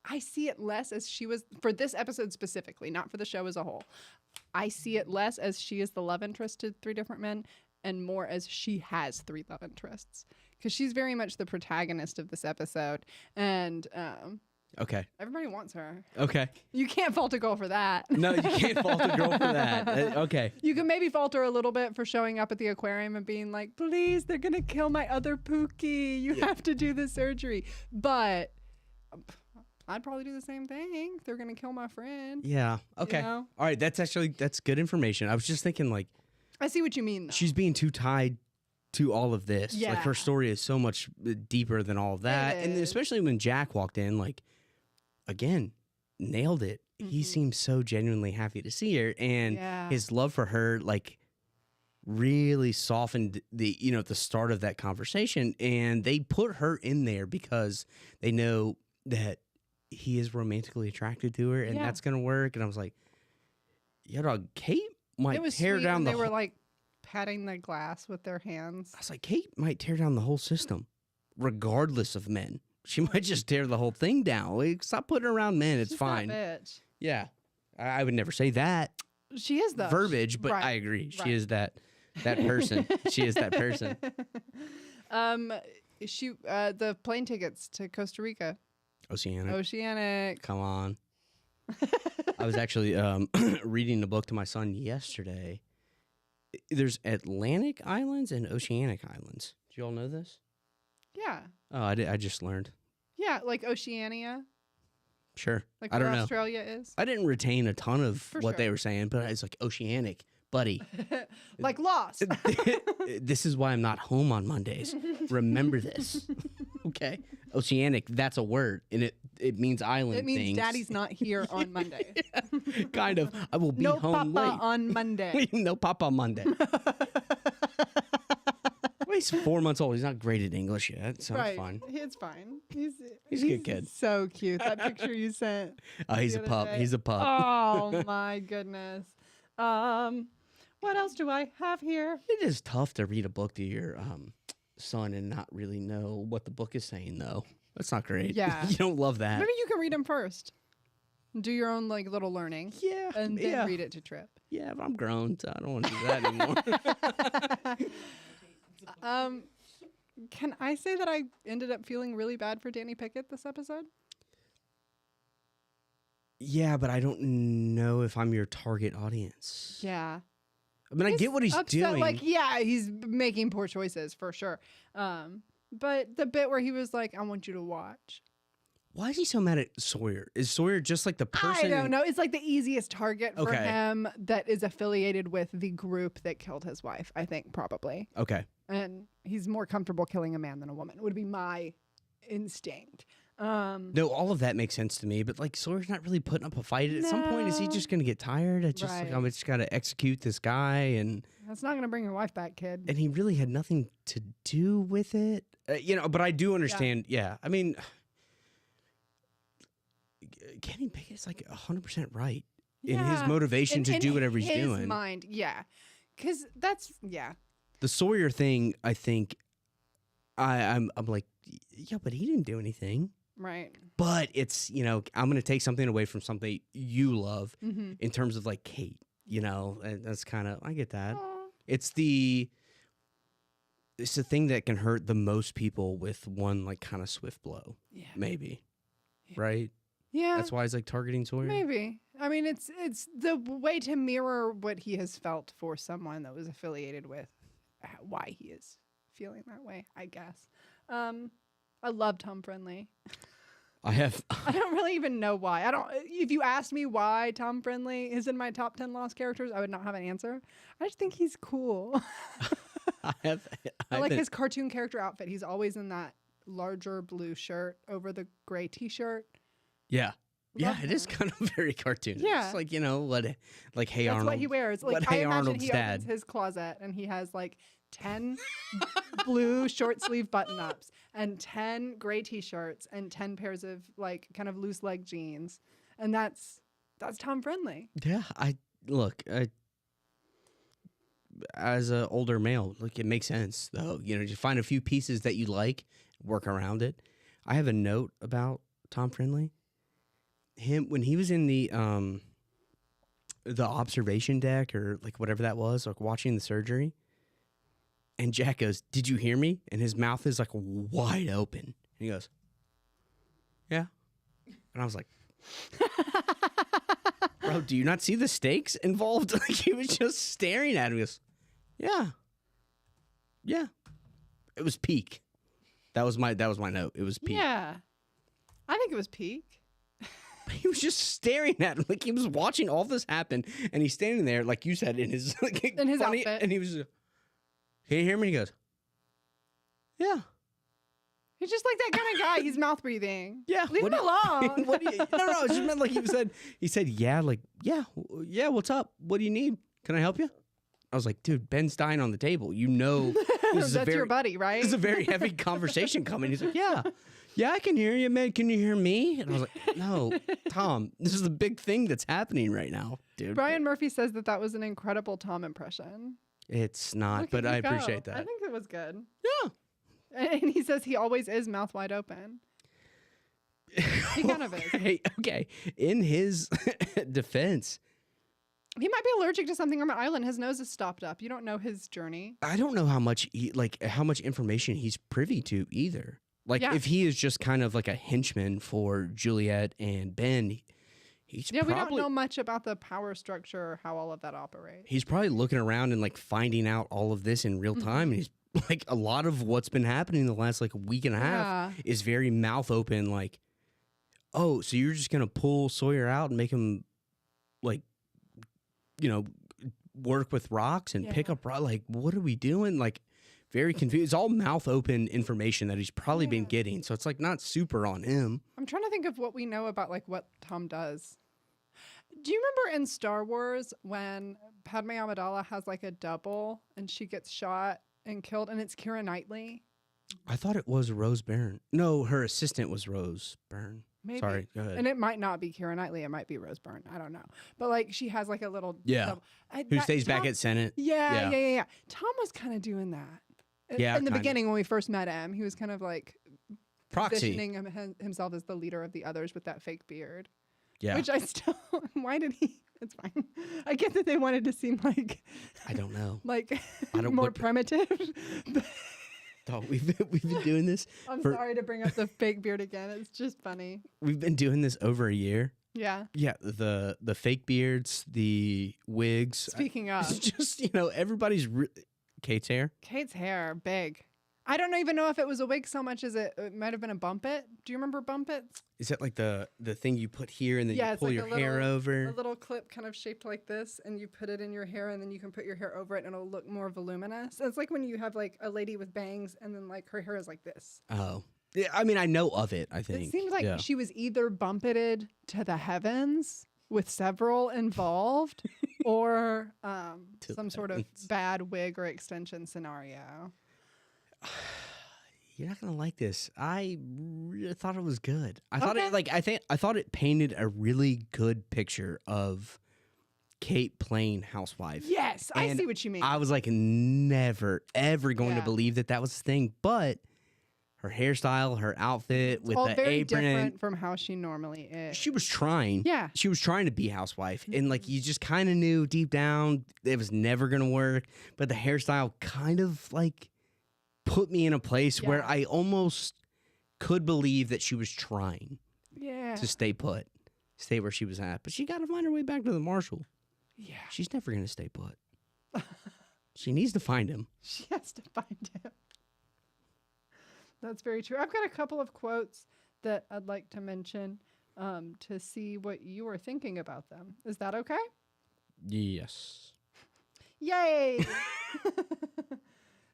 I see it less as she was, for this episode specifically, not for the show as a whole. I see it less as she is the love interest to 3 different men and more as she has 3 love interests. Because she's very much the protagonist of this episode. And okay. everybody wants her. Okay. You can't fault a girl for that. No, you can't fault a girl for that. Okay. You can maybe fault her a little bit for showing up at the aquarium and being like, please, they're going to kill my other Pookie. You have to do the surgery. But I'd probably do the same thing. They're going to kill my friend. Yeah. Okay. You know? All right. That's good information. I was just thinking, like, I see what you mean, though. she's being too tied to all of this. Yeah. Like, her story is so much deeper than all of that. And especially when Jack walked in, like, again, nailed it. Mm-hmm. He seemed so genuinely happy to see her. And his love for her, like, really softened the start of that conversation. And they put her in there because they know that he is romantically attracted to her and that's going to work. And I was like, yeah, dog, Kate might tear down they were like patting the glass with their hands. I was like, Kate might tear down the whole system, regardless of men. She might just tear the whole thing down. Like, stop putting her around men. It's fine. That bitch. Yeah. I would never say that. She is though. Verbiage, but I agree. She is that person. She is that person. The plane tickets to Costa Rica. Oceanic. Come on. I was actually reading the book to my son yesterday. There's Atlantic Islands and Oceanic Islands. Do you all know this? Yeah. Oh, I just learned. Yeah, like Oceania. Sure. Like I don't where know. Australia is. I didn't retain a ton of what they were saying, but it's like Oceanic, buddy. Like Lost. This is why I'm not home on Mondays. Remember this. Okay. Oceanic, that's a word, and it means island It means things. Daddy's not here on Monday. Yeah, kind of. I will be home late. No papa on Monday. No papa on Monday. Well, he's 4 months old. He's not great at English yet, so it's fine. It's fine. He's a good kid. So cute. That picture you sent. Oh, he's a pup. Day. He's a pup. Oh my goodness. What else do I have here? It is tough to read a book to your son and not really know what the book is saying, though. That's not great. Yeah. You don't love that. Maybe you can read them first. Do your own like little learning. Yeah. And then read it to Trip. Yeah, but I'm grown, so I don't want to do that anymore. Can I say that I ended up feeling really bad for Danny Pickett this episode? Yeah, but I don't know if I'm your target audience. Yeah. I mean, I get what he's doing. Like, yeah, he's making poor choices for sure. But the bit where he was like, I want you to watch. Why is he so mad at Sawyer? Is Sawyer just like the person? I don't know. It's like the easiest target for him that is affiliated with the group that killed his wife, I think, probably. Okay. And he's more comfortable killing a man than a woman, would be my instinct. No, all of that makes sense to me, but like Sawyer's not really putting up a fight. At some point, is he just going to get tired? It's just like, I'm just got to execute this guy, and that's not going to bring your wife back, kid. And he really had nothing to do with it, But I do understand. Yeah, I mean, Kenny Pickett's like 100% right. in his motivation to do whatever he's doing. In his mind, yeah. Because that's, yeah. The Sawyer thing, I think, I'm like, yeah, but he didn't do anything. Right. But it's, I'm going to take something away from something you love in terms of like Kate, and that's kind of, I get that. Aww. It's the thing that can hurt the most people with one like kind of swift blow. Yeah. Maybe. Yeah. Right? Yeah. That's why he's like targeting Sawyer. Maybe. I mean, it's the way to mirror what he has felt for someone that was affiliated with why he is feeling that way, I guess. I love Tom Friendly. I don't really even know why. If you asked me why Tom Friendly is in my top 10 Lost characters, I would not have an answer. I just think he's cool. I like his cartoon character outfit. He's always in that larger blue shirt over the gray t-shirt. Yeah. Yeah, it is kind of very cartoonish. Yeah. It's like, like Hey That's Arnold. what he wears. Like, Hey I imagine Arnold's he dad. opens his closet and he has like 10 blue short sleeve button ups and 10 gray t-shirts and 10 pairs of like kind of loose leg jeans. And that's Tom Friendly. Yeah, as an older male, like it makes sense though. You find a few pieces that you like, work around it. I have a note about Tom Friendly. Him when he was in the observation deck or like whatever that was, like watching the surgery. And Jack goes, "Did you hear me?" And his mouth is like wide open. And he goes, "Yeah." And I was like, "Bro, do you not see the stakes involved?" Like he was just staring at him. He goes, "Yeah. Yeah." It was peak. That was my note. It was peak. Yeah. I think it was peak. He was just staring at him like he was watching all this happen, and he's standing there, like you said, in his outfit, and he was. Can you hear me? He goes, "Yeah." He's just like that kind of guy. He's mouth breathing. Yeah, leave him alone. No, it just meant like he said, "Yeah, like yeah. What's up? What do you need? Can I help you?" I was like, "Dude, Ben's dying on the table. This is that's your buddy, right?" This is a very heavy conversation coming." He's like, "Yeah." "Yeah, I can hear you, man. Can you hear me?" And I was like, "No, Tom, this is the big thing that's happening right now, dude." Brian Murphy says that was an incredible Tom impression. It's not, but I appreciate that. I think it was good. Yeah. And he says he always is mouth wide open. He kind of is. Okay. In his defense, he might be allergic to something on the island. His nose is stopped up. You don't know his journey. I don't know how much how much information he's privy to either. Like if he is just kind of like a henchman for Juliet and Ben, we don't know much about the power structure or how all of that operates. He's probably looking around and like finding out all of this in real time. And he's like, a lot of what's been happening the last like week and a half is very mouth open. Like, oh, so you're just going to pull Sawyer out and make him like, work with rocks and pick up, like, what are we doing? Like, very confused. It's all mouth open information that he's probably been getting. So it's like not super on him. I'm trying to think of what we know about like what Tom does. Do you remember in Star Wars when Padme Amidala has like a double and she gets shot and killed and it's Keira Knightley? I thought it was Rose Byrne. No, her assistant was Rose Byrne. Maybe. Sorry, go ahead. And it might not be Keira Knightley. It might be Rose Byrne. I don't know. But like she has like a little double. Who stays back at Senate. Yeah. Tom was kind of doing that. In the beginning when we first met him, he was kind of like positioning himself as the leader of the others with that fake beard. Yeah. Which I still, why did he? It's fine. I get that they wanted to seem like, I don't know, like more primitive. Oh, we've been doing this. I'm sorry to bring up the fake beard again. It's just funny. We've been doing this over a year. Yeah. Yeah. The fake beards, the wigs. Speaking of, it's just everybody's Kate's hair. Kate's hair, big. I don't even know if it was a wig so much as it might have been a bump it. Do you remember bump it? Is that like the thing you put here and then you pull your hair over? A little clip kind of shaped like this, and you put it in your hair, and then you can put your hair over it, and it'll look more voluminous. It's like when you have like a lady with bangs, and then like her hair is like this. Oh, yeah. I mean, I know of it. I think it seems like she was either bumpeted to the heavens with several involved, or some sort of bad wig or extension scenario. You're not gonna like this. I really thought it was good. I thought it painted a really good picture of Kate plain housewife. Yes, I And see what you mean. I was like, never, ever going to believe that was the thing. But her hairstyle, her outfit with all the very apron. different from how she normally is. She was trying. Yeah. She was trying to be housewife. And like you just kind of knew deep down it was never going to work. But the hairstyle kind of like put me in a place where I almost could believe that she was trying to stay put, stay where she was at. But she got to find her way back to the Marshal. Yeah. She's never going to stay put. She needs to find him. She has to find him. That's very true. I've got a couple of quotes that I'd like to mention to see what you are thinking about them. Is that okay? Yes. Yay!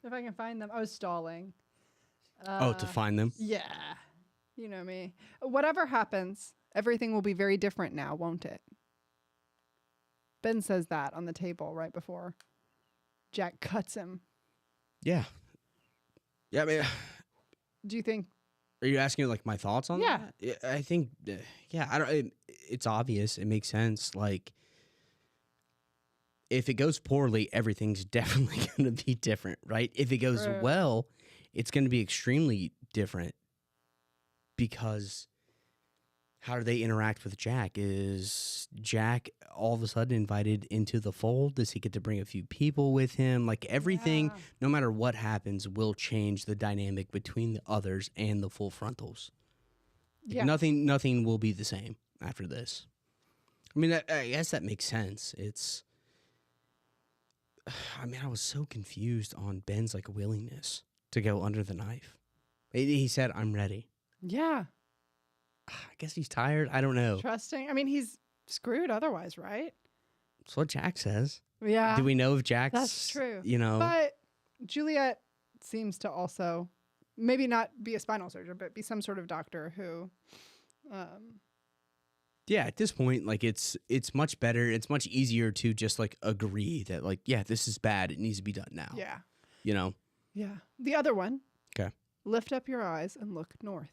If I can find them. I was stalling. To find them? Yeah. You know me. Whatever happens, everything will be very different now, won't it? Ben says that on the table right before Jack cuts him. Yeah. Yeah, I mean... Do you think? Are you asking like my thoughts on that? Yeah, I think. I don't. It's obvious. It makes sense. Like, if it goes poorly, everything's definitely going to be different, right? If it goes well, it's going to be extremely different. Because how do they interact with Jack? Is Jack all of a sudden invited into the fold? Does he get to bring a few people with him? Like everything, no matter what happens, will change the dynamic between the others and the full frontals. Like nothing will be the same after this. I mean, I guess that makes sense. I was so confused on Ben's like willingness to go under the knife. He said, "I'm ready." Yeah. I guess he's tired. I don't know. Trusting. I mean, he's screwed otherwise, right? That's what Jack says. Yeah. Do we know if Jack's... That's true. You know... But Juliet seems to also maybe not be a spinal surgeon, but be some sort of doctor who... Yeah, at this point, like, it's much better. It's much easier to just, like, agree that, like, yeah, this is bad. It needs to be done now. Yeah. You know? Yeah. The other one. Okay. Lift up your eyes and look north.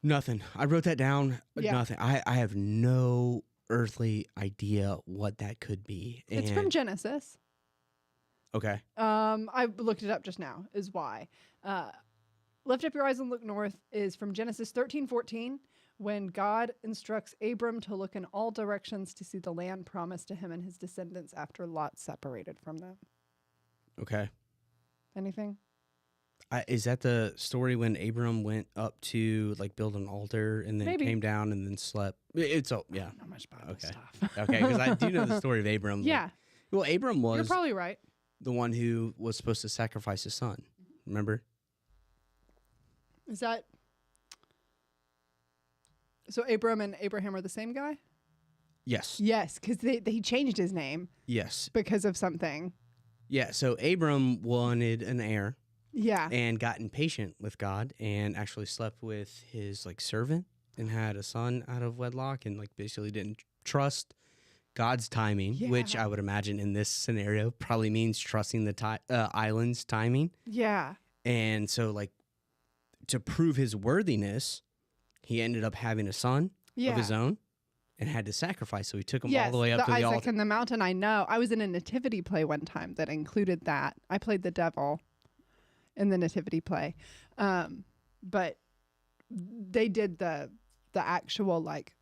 Nothing. I wrote that down. Yeah. Nothing. I have no earthly idea what that could be. It's from Genesis. Okay. I looked it up just now, is why. Lift up your eyes and look north is from Genesis 13:14, when God instructs Abram to look in all directions to see the land promised to him and his descendants after Lot separated from them. Okay. Anything? Is that the story when Abram went up to like build an altar and then came down and then slept? It's yeah. I don't know much about this stuff. Okay, because I do know the story of Abram. Yeah. Well, Abram was You're probably right. the one who was supposed to sacrifice his son. Remember? Is that so? Abram and Abraham are the same guy? Yes. Yes, because he changed his name. Yes. Because of something. Yeah. So Abram wanted an heir. Yeah. And got impatient with God and actually slept with his like servant and had a son out of wedlock and like basically didn't trust God's timing, which I would imagine in this scenario probably means trusting the island's timing. Yeah. And so like to prove his worthiness, he ended up having a son of his own and had to sacrifice. So he took him all the way up to the Isaac altar. in the mountain. I know. I was in a nativity play one time that included that. I played the devil in the nativity play. But they did the actual like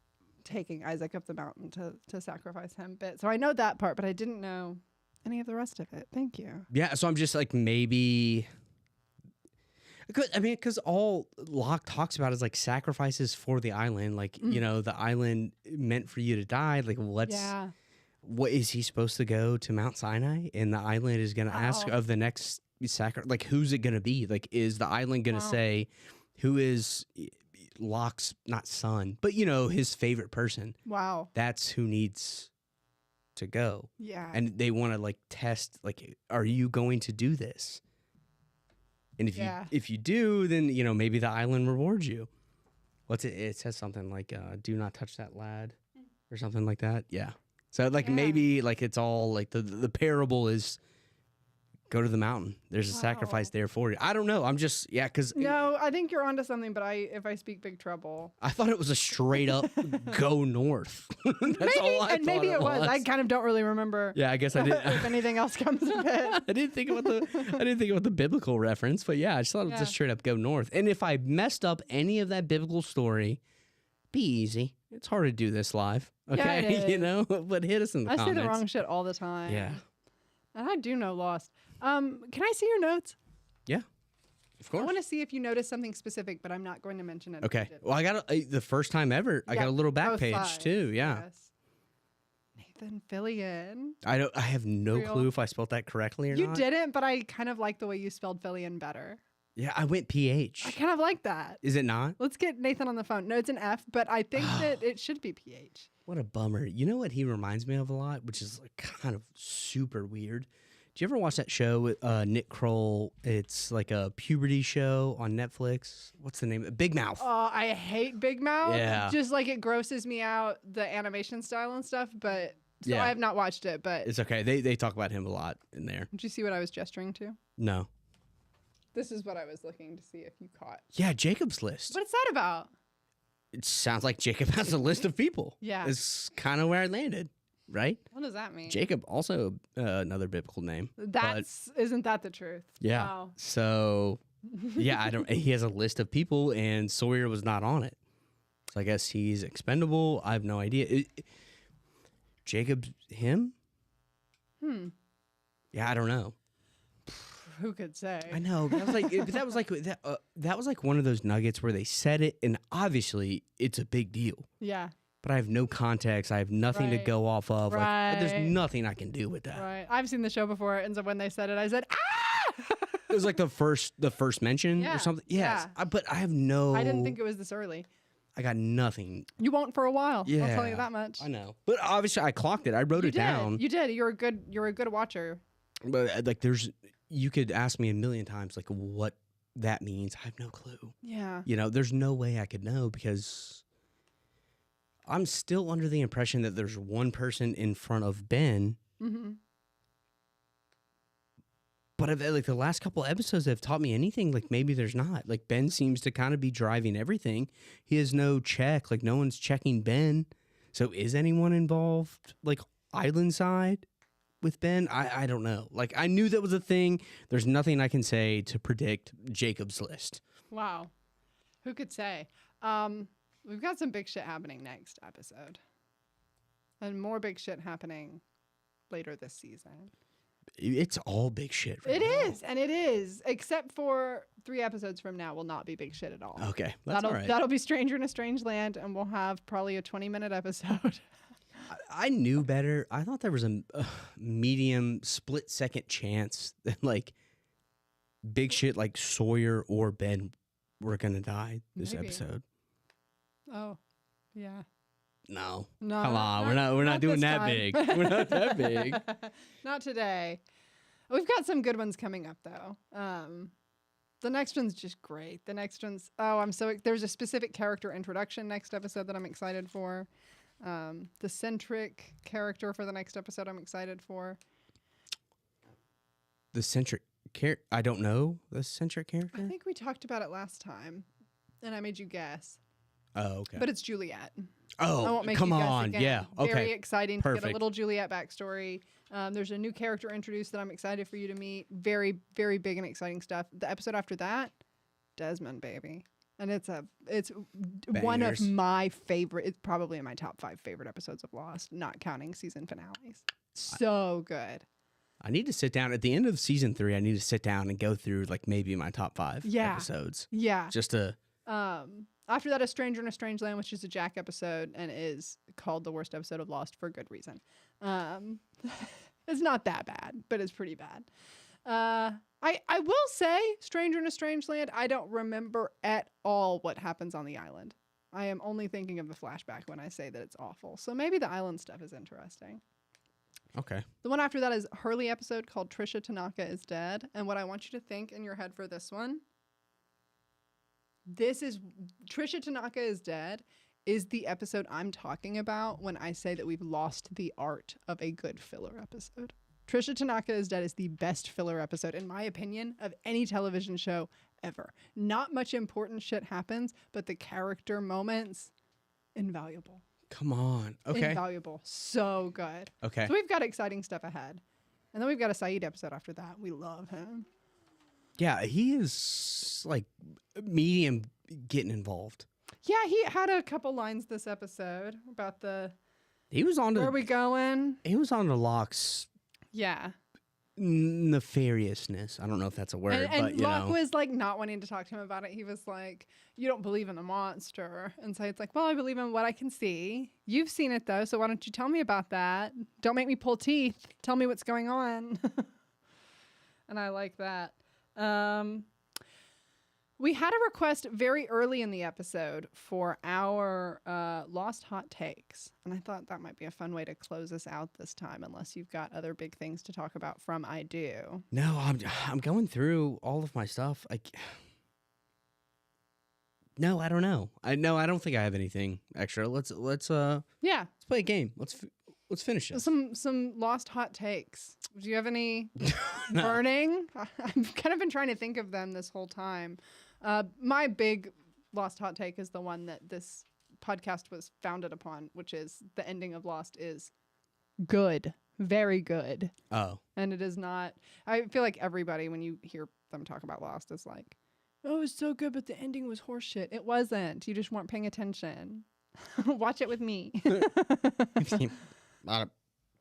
taking Isaac up the mountain to sacrifice him bit. So I know that part, but I didn't know any of the rest of it. Thank you. Yeah, so I'm just like maybe because all Locke talks about is like sacrifices for the island. Like, you know, the island meant for you to die. Like what is he supposed to go to Mount Sinai and the island is going to ask of the next sacrifice? Like, who's it going to be? Like, is the island going to say who is Locke's not son, but you know, his favorite person? Wow. That's who needs to go. Yeah. And they want to like test, like, are you going to do this? And if you do, then you know maybe the island rewards you. What's it? It says something like "Do not touch that lad," or something like that. Yeah. So like maybe like it's all like the parable is Go to the mountain. There's a sacrifice there for you. I don't know. I'm just, because... No, I think you're onto something, but if I speak Big Trouble... I thought it was a straight up go north. That's all I thought maybe it was. I kind of don't really remember. Yeah, I guess I didn't... if anything else comes of it. I didn't think about the biblical reference, but I just thought it was a straight up go north. And if I messed up any of that biblical story, be easy. It's hard to do this live, okay? Yeah, but hit us in the comments. I say the wrong shit all the time. Yeah. And I do know Lost. Can I see your notes? Yeah, of course. I want to see if you noticed something specific, but I'm not going to mention it. Okay. Well, I got the first time ever. I got a little back page too. Yeah. Yes. Nathan Fillion. I have no clue if I spelled that correctly or not. You didn't, but I kind of like the way you spelled Fillion better. Yeah, I went PH. I kind of like that. Is it not? Let's get Nathan on the phone. No, it's an F, but I think that it should be PH. What a bummer. You know what he reminds me of a lot, which is like kind of super weird. Do you ever watch that show with Nick Kroll? It's like a puberty show on Netflix. What's the name? Big Mouth. Oh, I hate Big Mouth. Yeah. Just like it grosses me out, the animation style and stuff, but so I have not watched it, but it's okay. They talk about him a lot in there. Did you see what I was gesturing to? No. This is what I was looking to see if you caught. Yeah, Jacob's List. What's that about? It sounds like Jacob has a list of people. Yeah. It's kind of where I landed. Right? What does that mean? Jacob, also another biblical name. Isn't that the truth? Yeah. Wow. So, I don't. He has a list of people, and Sawyer was not on it. So I guess he's expendable. I have no idea. Jacob, him? Yeah, I don't know. Who could say? I know. That was like one of those nuggets where they said it, and obviously it's a big deal. Yeah. But I have no context. I have nothing to go off of. Right. Like, there's nothing I can do with that. Right. I've seen the show before, and so when they said it, I said, ah! It was like the first mention or something. Yes. Yeah. But I have no... I didn't think it was this early. I got nothing. You won't for a while. Yeah. I'll tell you that much. I know. But obviously I clocked it. I wrote it down. You did. You're a good watcher. But like you could ask me a million times like what that means. I have no clue. Yeah. There's no way I could know because I'm still under the impression that there's one person in front of Ben. Mm-hmm. But like the last couple episodes have taught me anything, like maybe there's not. Like Ben seems to kind of be driving everything. He has no check. Like no one's checking Ben. So is anyone involved like island side with Ben? I don't know. Like I knew that was a thing. There's nothing I can say to predict Jacob's List. Wow. Who could say? We've got some big shit happening next episode. And more big shit happening later this season. It's all big shit right now. It is. Except for 3 episodes from now will not be big shit at all. Okay, that's all right. That'll be Stranger in a Strange Land, and we'll have probably a 20-minute episode. I knew better. I thought there was a medium split-second chance that, like, big shit like Sawyer or Ben were going to die this episode. Oh, yeah. No. Come on. We're not doing that big. We're not that big. Not today. We've got some good ones coming up though. The next one's just great. The next one's there's a specific character introduction next episode that I'm excited for. The centric character for the next episode I'm excited for. The centric I don't know the centric character. I think we talked about it last time and I made you guess. Oh, okay. But it's Juliet. Oh, I won't make come you guess on. again. Yeah. Okay. Very exciting Perfect. to get a little Juliet backstory. There's a new character introduced that I'm excited for you to meet. Very, very big and exciting stuff. The episode after that, Desmond, baby. And it's one of my favorite, it's probably in my top 5 favorite episodes of Lost, not counting season finales. So good. I need to sit down at the end of season 3. I need to sit down and go through like maybe my top 5 episodes. Yeah. Just to. After that, A Stranger in a Strange Land, which is a Jack episode and is called the worst episode of Lost for good reason. It's not that bad, but it's pretty bad. I will say, Stranger in a Strange Land, I don't remember at all what happens on the island. I am only thinking of the flashback when I say that it's awful. So maybe the island stuff is interesting. Okay. The one after that is a Hurley episode called Trisha Tanaka is Dead. And what I want you to think in your head for this one, this is Trisha Tanaka is Dead is the episode I'm talking about when I say that we've lost the art of a good filler episode. Trisha Tanaka is Dead is the best filler episode, in my opinion, of any television show ever. Not much important shit happens, but the character moments, invaluable. Come on. Okay. Invaluable. So good. Okay. So we've got exciting stuff ahead. And then we've got a Saeed episode after that. We love him. Yeah, he is like medium getting involved. Yeah, he had a couple lines this episode about the... He was on to... Where are we going? He was on to Locke's... Yeah. Nefariousness. I don't know if that's a word, but you Locke know. was like not wanting to talk to him about it. He was like, "You don't believe in the monster," and so it's like, "Well, I believe in what I can see. You've seen it though, so why don't you tell me about that? Don't make me pull teeth. Tell me what's going on." And I like that. We had a request very early in the episode for our Lost Hot Takes. And I thought that might be a fun way to close us out this time, unless you've got other big things to talk about from I Do. No, I'm going through all of my stuff. No, I don't know. I don't think I have anything extra. Let's play a game. Let's finish it. Some Lost Hot Takes. Do you have any burning? I've kind of been trying to think of them this whole time. My big Lost Hot Take is the one that this podcast was founded upon, which is the ending of Lost is good, very good. Oh. And it is not. I feel like everybody, when you hear them talk about Lost, is like, "Oh, it was so good, but the ending was horseshit." It wasn't. You just weren't paying attention. Watch it with me.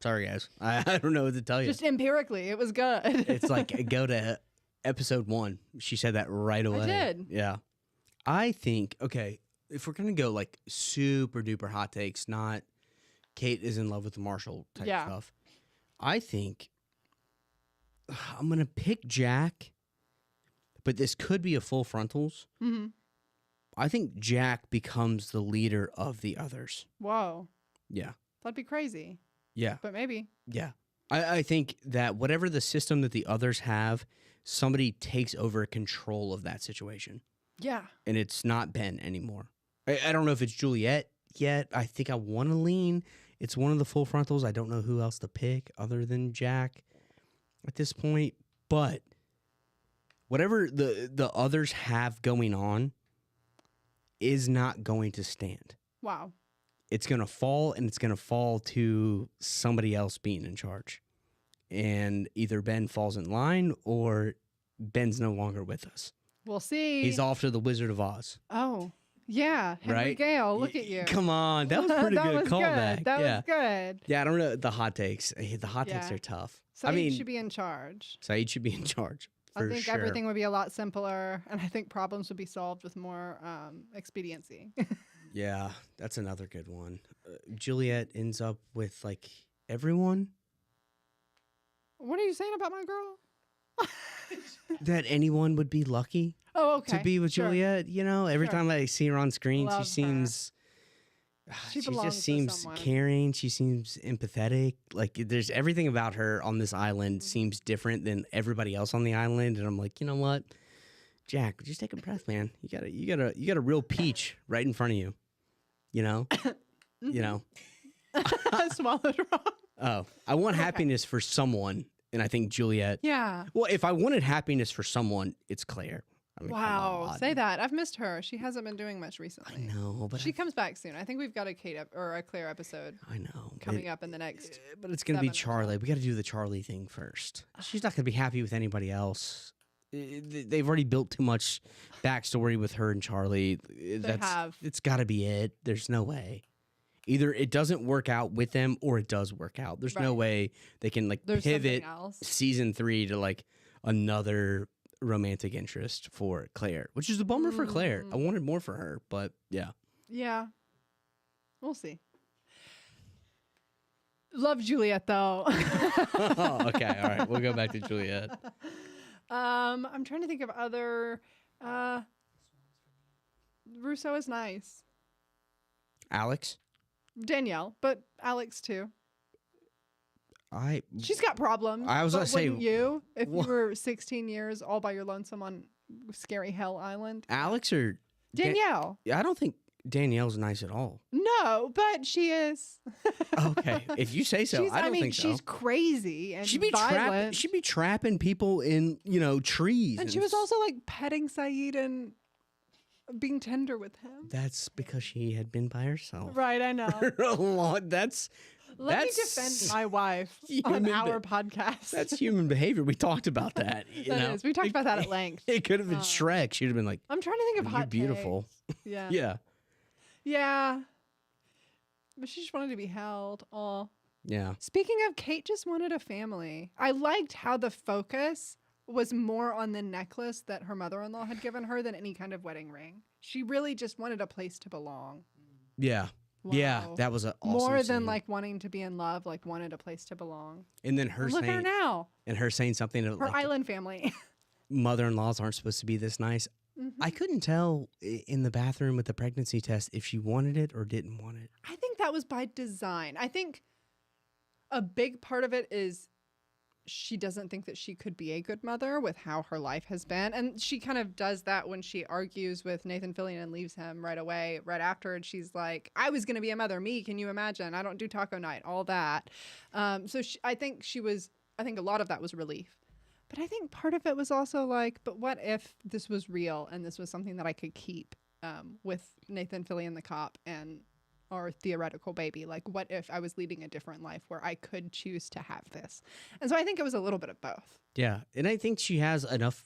Sorry, guys. I don't know what to tell you. Just empirically, it was good. It's like go to episode 1. She said that right away. I did. Yeah. I think, okay, if we're going to go like super duper hot takes, not Kate is in love with the Marshall type stuff, I think I'm going to pick Jack, but this could be a full frontals. Mm-hmm. I think Jack becomes the leader of the others. Whoa. Yeah. That'd be crazy. Yeah. But maybe. Yeah. I think that whatever the system that the others have, somebody takes over control of that situation. Yeah. And it's not Ben anymore. I don't know if it's Juliet yet. I think I want to lean. It's one of the full frontals. I don't know who else to pick other than Jack at this point. But whatever the others have going on is not going to stand. Wow. It's going to fall, and it's going to fall to somebody else being in charge. And either Ben falls in line or Ben's no longer with us. We'll see. He's off to the Wizard of Oz. Oh, yeah. Henry right? Gale, look at you. Come on. That was pretty good callback. That was good. Yeah, I don't know. The hot takes. The hot takes are tough. Saeed should be in charge. Saeed should be in charge. I think everything would be a lot simpler, and I think problems would be solved with more expediency. Yeah, that's another good one. Juliet ends up with, like, everyone. What are you saying about my girl? That anyone would be lucky to be with Juliet. You know, every time I see her on screen, she seems... She just seems caring. She seems empathetic. Like, there's everything about her on this island seems different than everybody else on the island. And I'm like, you know what, Jack, just take a breath, man. You got a real peach right in front of you. You know, you know. I swallowed wrong. Oh, I want happiness for someone, and I think Juliet. Yeah. Well, if I wanted happiness for someone, it's Claire. I mean, wow, say that. I've missed her. She hasn't been doing much recently. I know, but she comes back soon. I think we've got a Claire episode. I know coming up in the next. But it's gonna be Charlie. We got to do the Charlie thing first. She's not gonna be happy with anybody else. They've already built too much backstory with her and Charlie. It's got to be it. There's no way. Either it doesn't work out with them, or it does work out. There's no way they can pivot season 3 to like another romantic interest for Claire, which is a bummer for Claire. I wanted more for her, but yeah. Yeah. We'll see. Love Juliet though. Oh, okay. All right. We'll go back to Juliet. I'm trying to think of other Russo is nice. Alex? Danielle, but Alex too. She's got problems. I was going to say, you, if you were 16 years all by your lonesome on Scary Hell Island. Alex or Danielle? I don't think Danielle's nice at all. No, but she is. Okay, if you say so. I don't think so. She's crazy and She'd be violent. She'd be trapping people in, trees. And she was also like petting Saeed and being tender with him. That's because she had been by herself. Right, I know. Let me defend my wife on our podcast. That's human behavior. We talked about that. We talked about that at length. It could have been Shrek. She'd have been like, I'm trying to think of hot beautiful. Yeah. Yeah. Yeah. But she just wanted to be held. Aw. Yeah. Speaking of, Kate just wanted a family. I liked how the focus was more on the necklace that her mother-in-law had given her than any kind of wedding ring. She really just wanted a place to belong. Yeah. Wow. Yeah, that was an awesome More scene. than like wanting to be in love, like wanted a place to belong. And then her Look at her now. And her saying something to Her island family. Mother-in-laws aren't supposed to be this nice. Mm-hmm. I couldn't tell in the bathroom with the pregnancy test if she wanted it or didn't want it. I think that was by design. I think a big part of it is she doesn't think that she could be a good mother with how her life has been. And she kind of does that when she argues with Nathan Fillion and leaves him right away, right after. And she's like, I was going to be a mother. Me, can you imagine? I don't do taco night, all that. I think a lot of that was relief. But I think part of it was also like, but what if this was real and this was something that I could keep with Nathan Fillion, the cop, and our theoretical baby? Like, what if I was leading a different life where I could choose to have this? And so I think it was a little bit of both. Yeah. And I think she has enough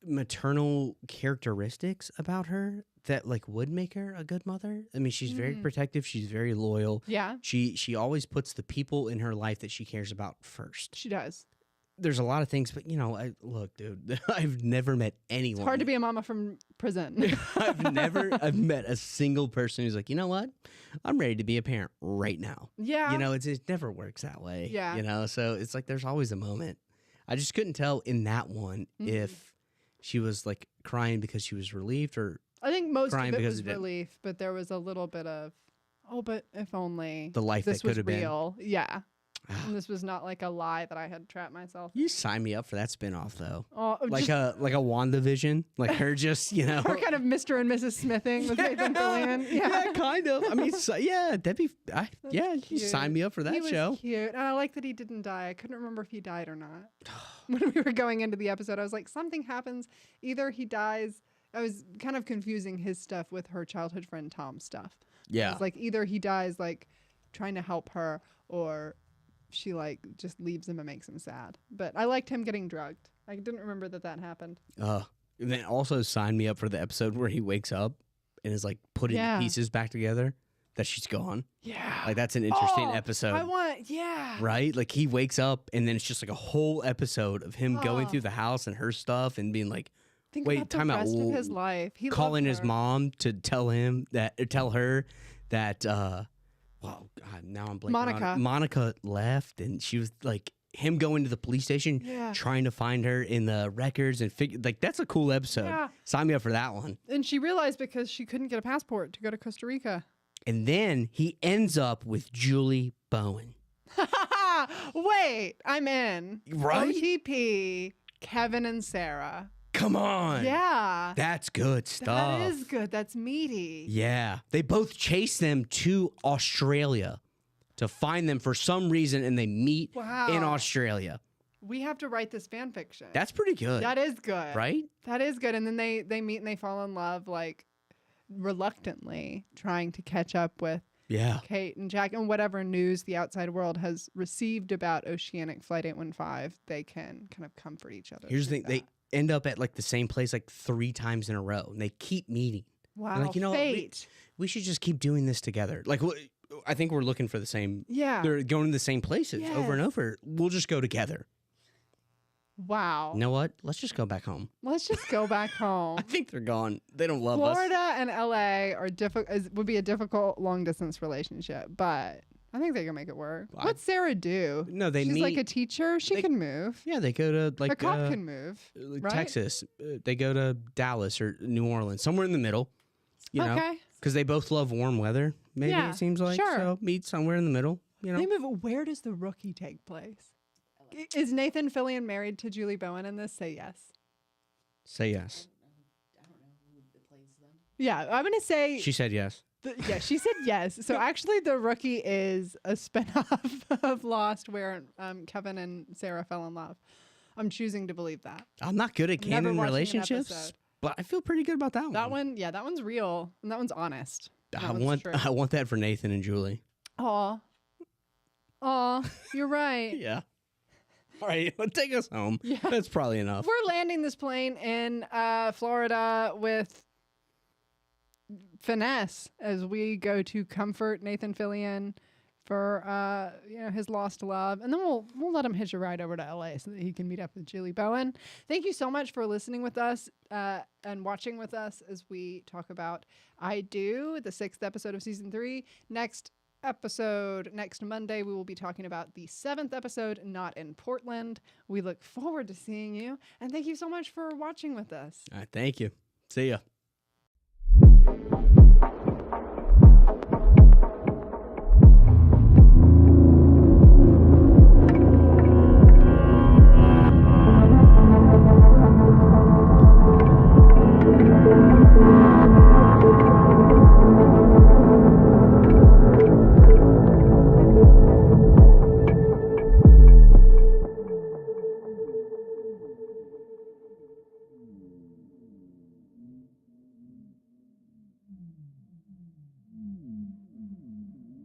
maternal characteristics about her that like would make her a good mother. I mean, she's very protective. She's very loyal. Yeah. She always puts the people in her life that she cares about first. She does. There's a lot of things, but look, dude, I've never met anyone. It's hard to be a mama from prison. I've met a single person who's like, you know what? I'm ready to be a parent right now. Yeah. It never works that way. Yeah. So it's like there's always a moment. I just couldn't tell in that one if she was like crying because she was relieved or I think most of it because was relief, but there was a little bit of, but if only the life this that could was have real. Yeah. And this was not like a lie that I had trapped myself in. You sign me up for that spinoff though. Oh, like a WandaVision, like her just her kind of Mr. and Mrs. Smithing with Nathan Fillion. Yeah, kind of. I mean, that'd be you sign me up for that show. Was cute, and I like that he didn't die. I couldn't remember if he died or not. When we were going into the episode, I was like, something happens. Either he dies. I was kind of confusing his stuff with her childhood friend Tom's stuff. Yeah, it's like either he dies like trying to help her, or she like just leaves him and makes him sad. But I liked him getting drugged. I didn't remember that happened. And then also sign me up for the episode where he wakes up and is like putting the pieces back together that she's gone. Yeah. Like that's an interesting episode. Right? Like he wakes up and then it's just like a whole episode of him going through the house and her stuff and being like, wait, time out. Rest of his life. He calling his mom to tell her that well, God, now I'm blanking. Monica left, and she was like him going to the police station, trying to find her in the records and figure like that's a cool episode. Yeah. Sign me up for that one. And she realized because she couldn't get a passport to go to Costa Rica. And then he ends up with Julie Bowen. Wait, I'm in. Right? OTP, Kevin and Sarah. Come on. Yeah. That's good stuff. That is good. That's meaty. Yeah. They both chase them to Australia to find them for some reason, and they meet in Australia. We have to write this fan fiction. That's pretty good. That is good. Right? That is good. And then they meet and they fall in love, like, reluctantly, trying to catch up with Kate and Jack, and whatever news the outside world has received about Oceanic Flight 815, they can kind of comfort each other. Here's the thing. They end up at like the same place like 3 times in a row, and they keep meeting. Wow, like, fate. We should just keep doing this together. Like, I think we're looking for the same. Yeah, they're going to the same places over and over. We'll just go together. Wow. You know what? Let's just go back home. Let's just go back home. I think they're gone. They don't love Florida us. and LA are would be a difficult long distance relationship, but I think they can make it work. What's Sarah do? No, She's meet. Like a teacher. She can move. Yeah, they go to like a cop can move. Right? Texas. They go to Dallas or New Orleans, somewhere in the middle. You know, because they both love warm weather. Maybe it seems like so. Meet somewhere in the middle. You know, they move. Where does the Rookie take place? Is Nathan Fillion married to Julie Bowen in this? Say yes. Say yes. I don't know who plays them. Yeah, I'm gonna say She said yes. Yeah, she said yes. So actually, The Rookie is a spinoff of Lost, where Kevin and Sarah fell in love. I'm choosing to believe that. I'm not good at Never canon watching an relationships, episode. but I feel pretty good about that one. That one, yeah, that one's real and that one's honest. I want that for Nathan and Julie. Aw, you're right. Yeah. All right, take us home. Yeah. That's probably enough. We're landing this plane in Florida with finesse as we go to comfort Nathan Fillion for his lost love, and then we'll let him hitch a ride over to LA so that he can meet up with Julie Bowen. Thank you so much for listening with us and watching with us as we talk about I Do, the 6th episode of season 3. Next Monday, we will be talking about the 7th episode, Not in Portland. We look forward to seeing you, and thank you so much for watching with us. All right, thank you. See ya.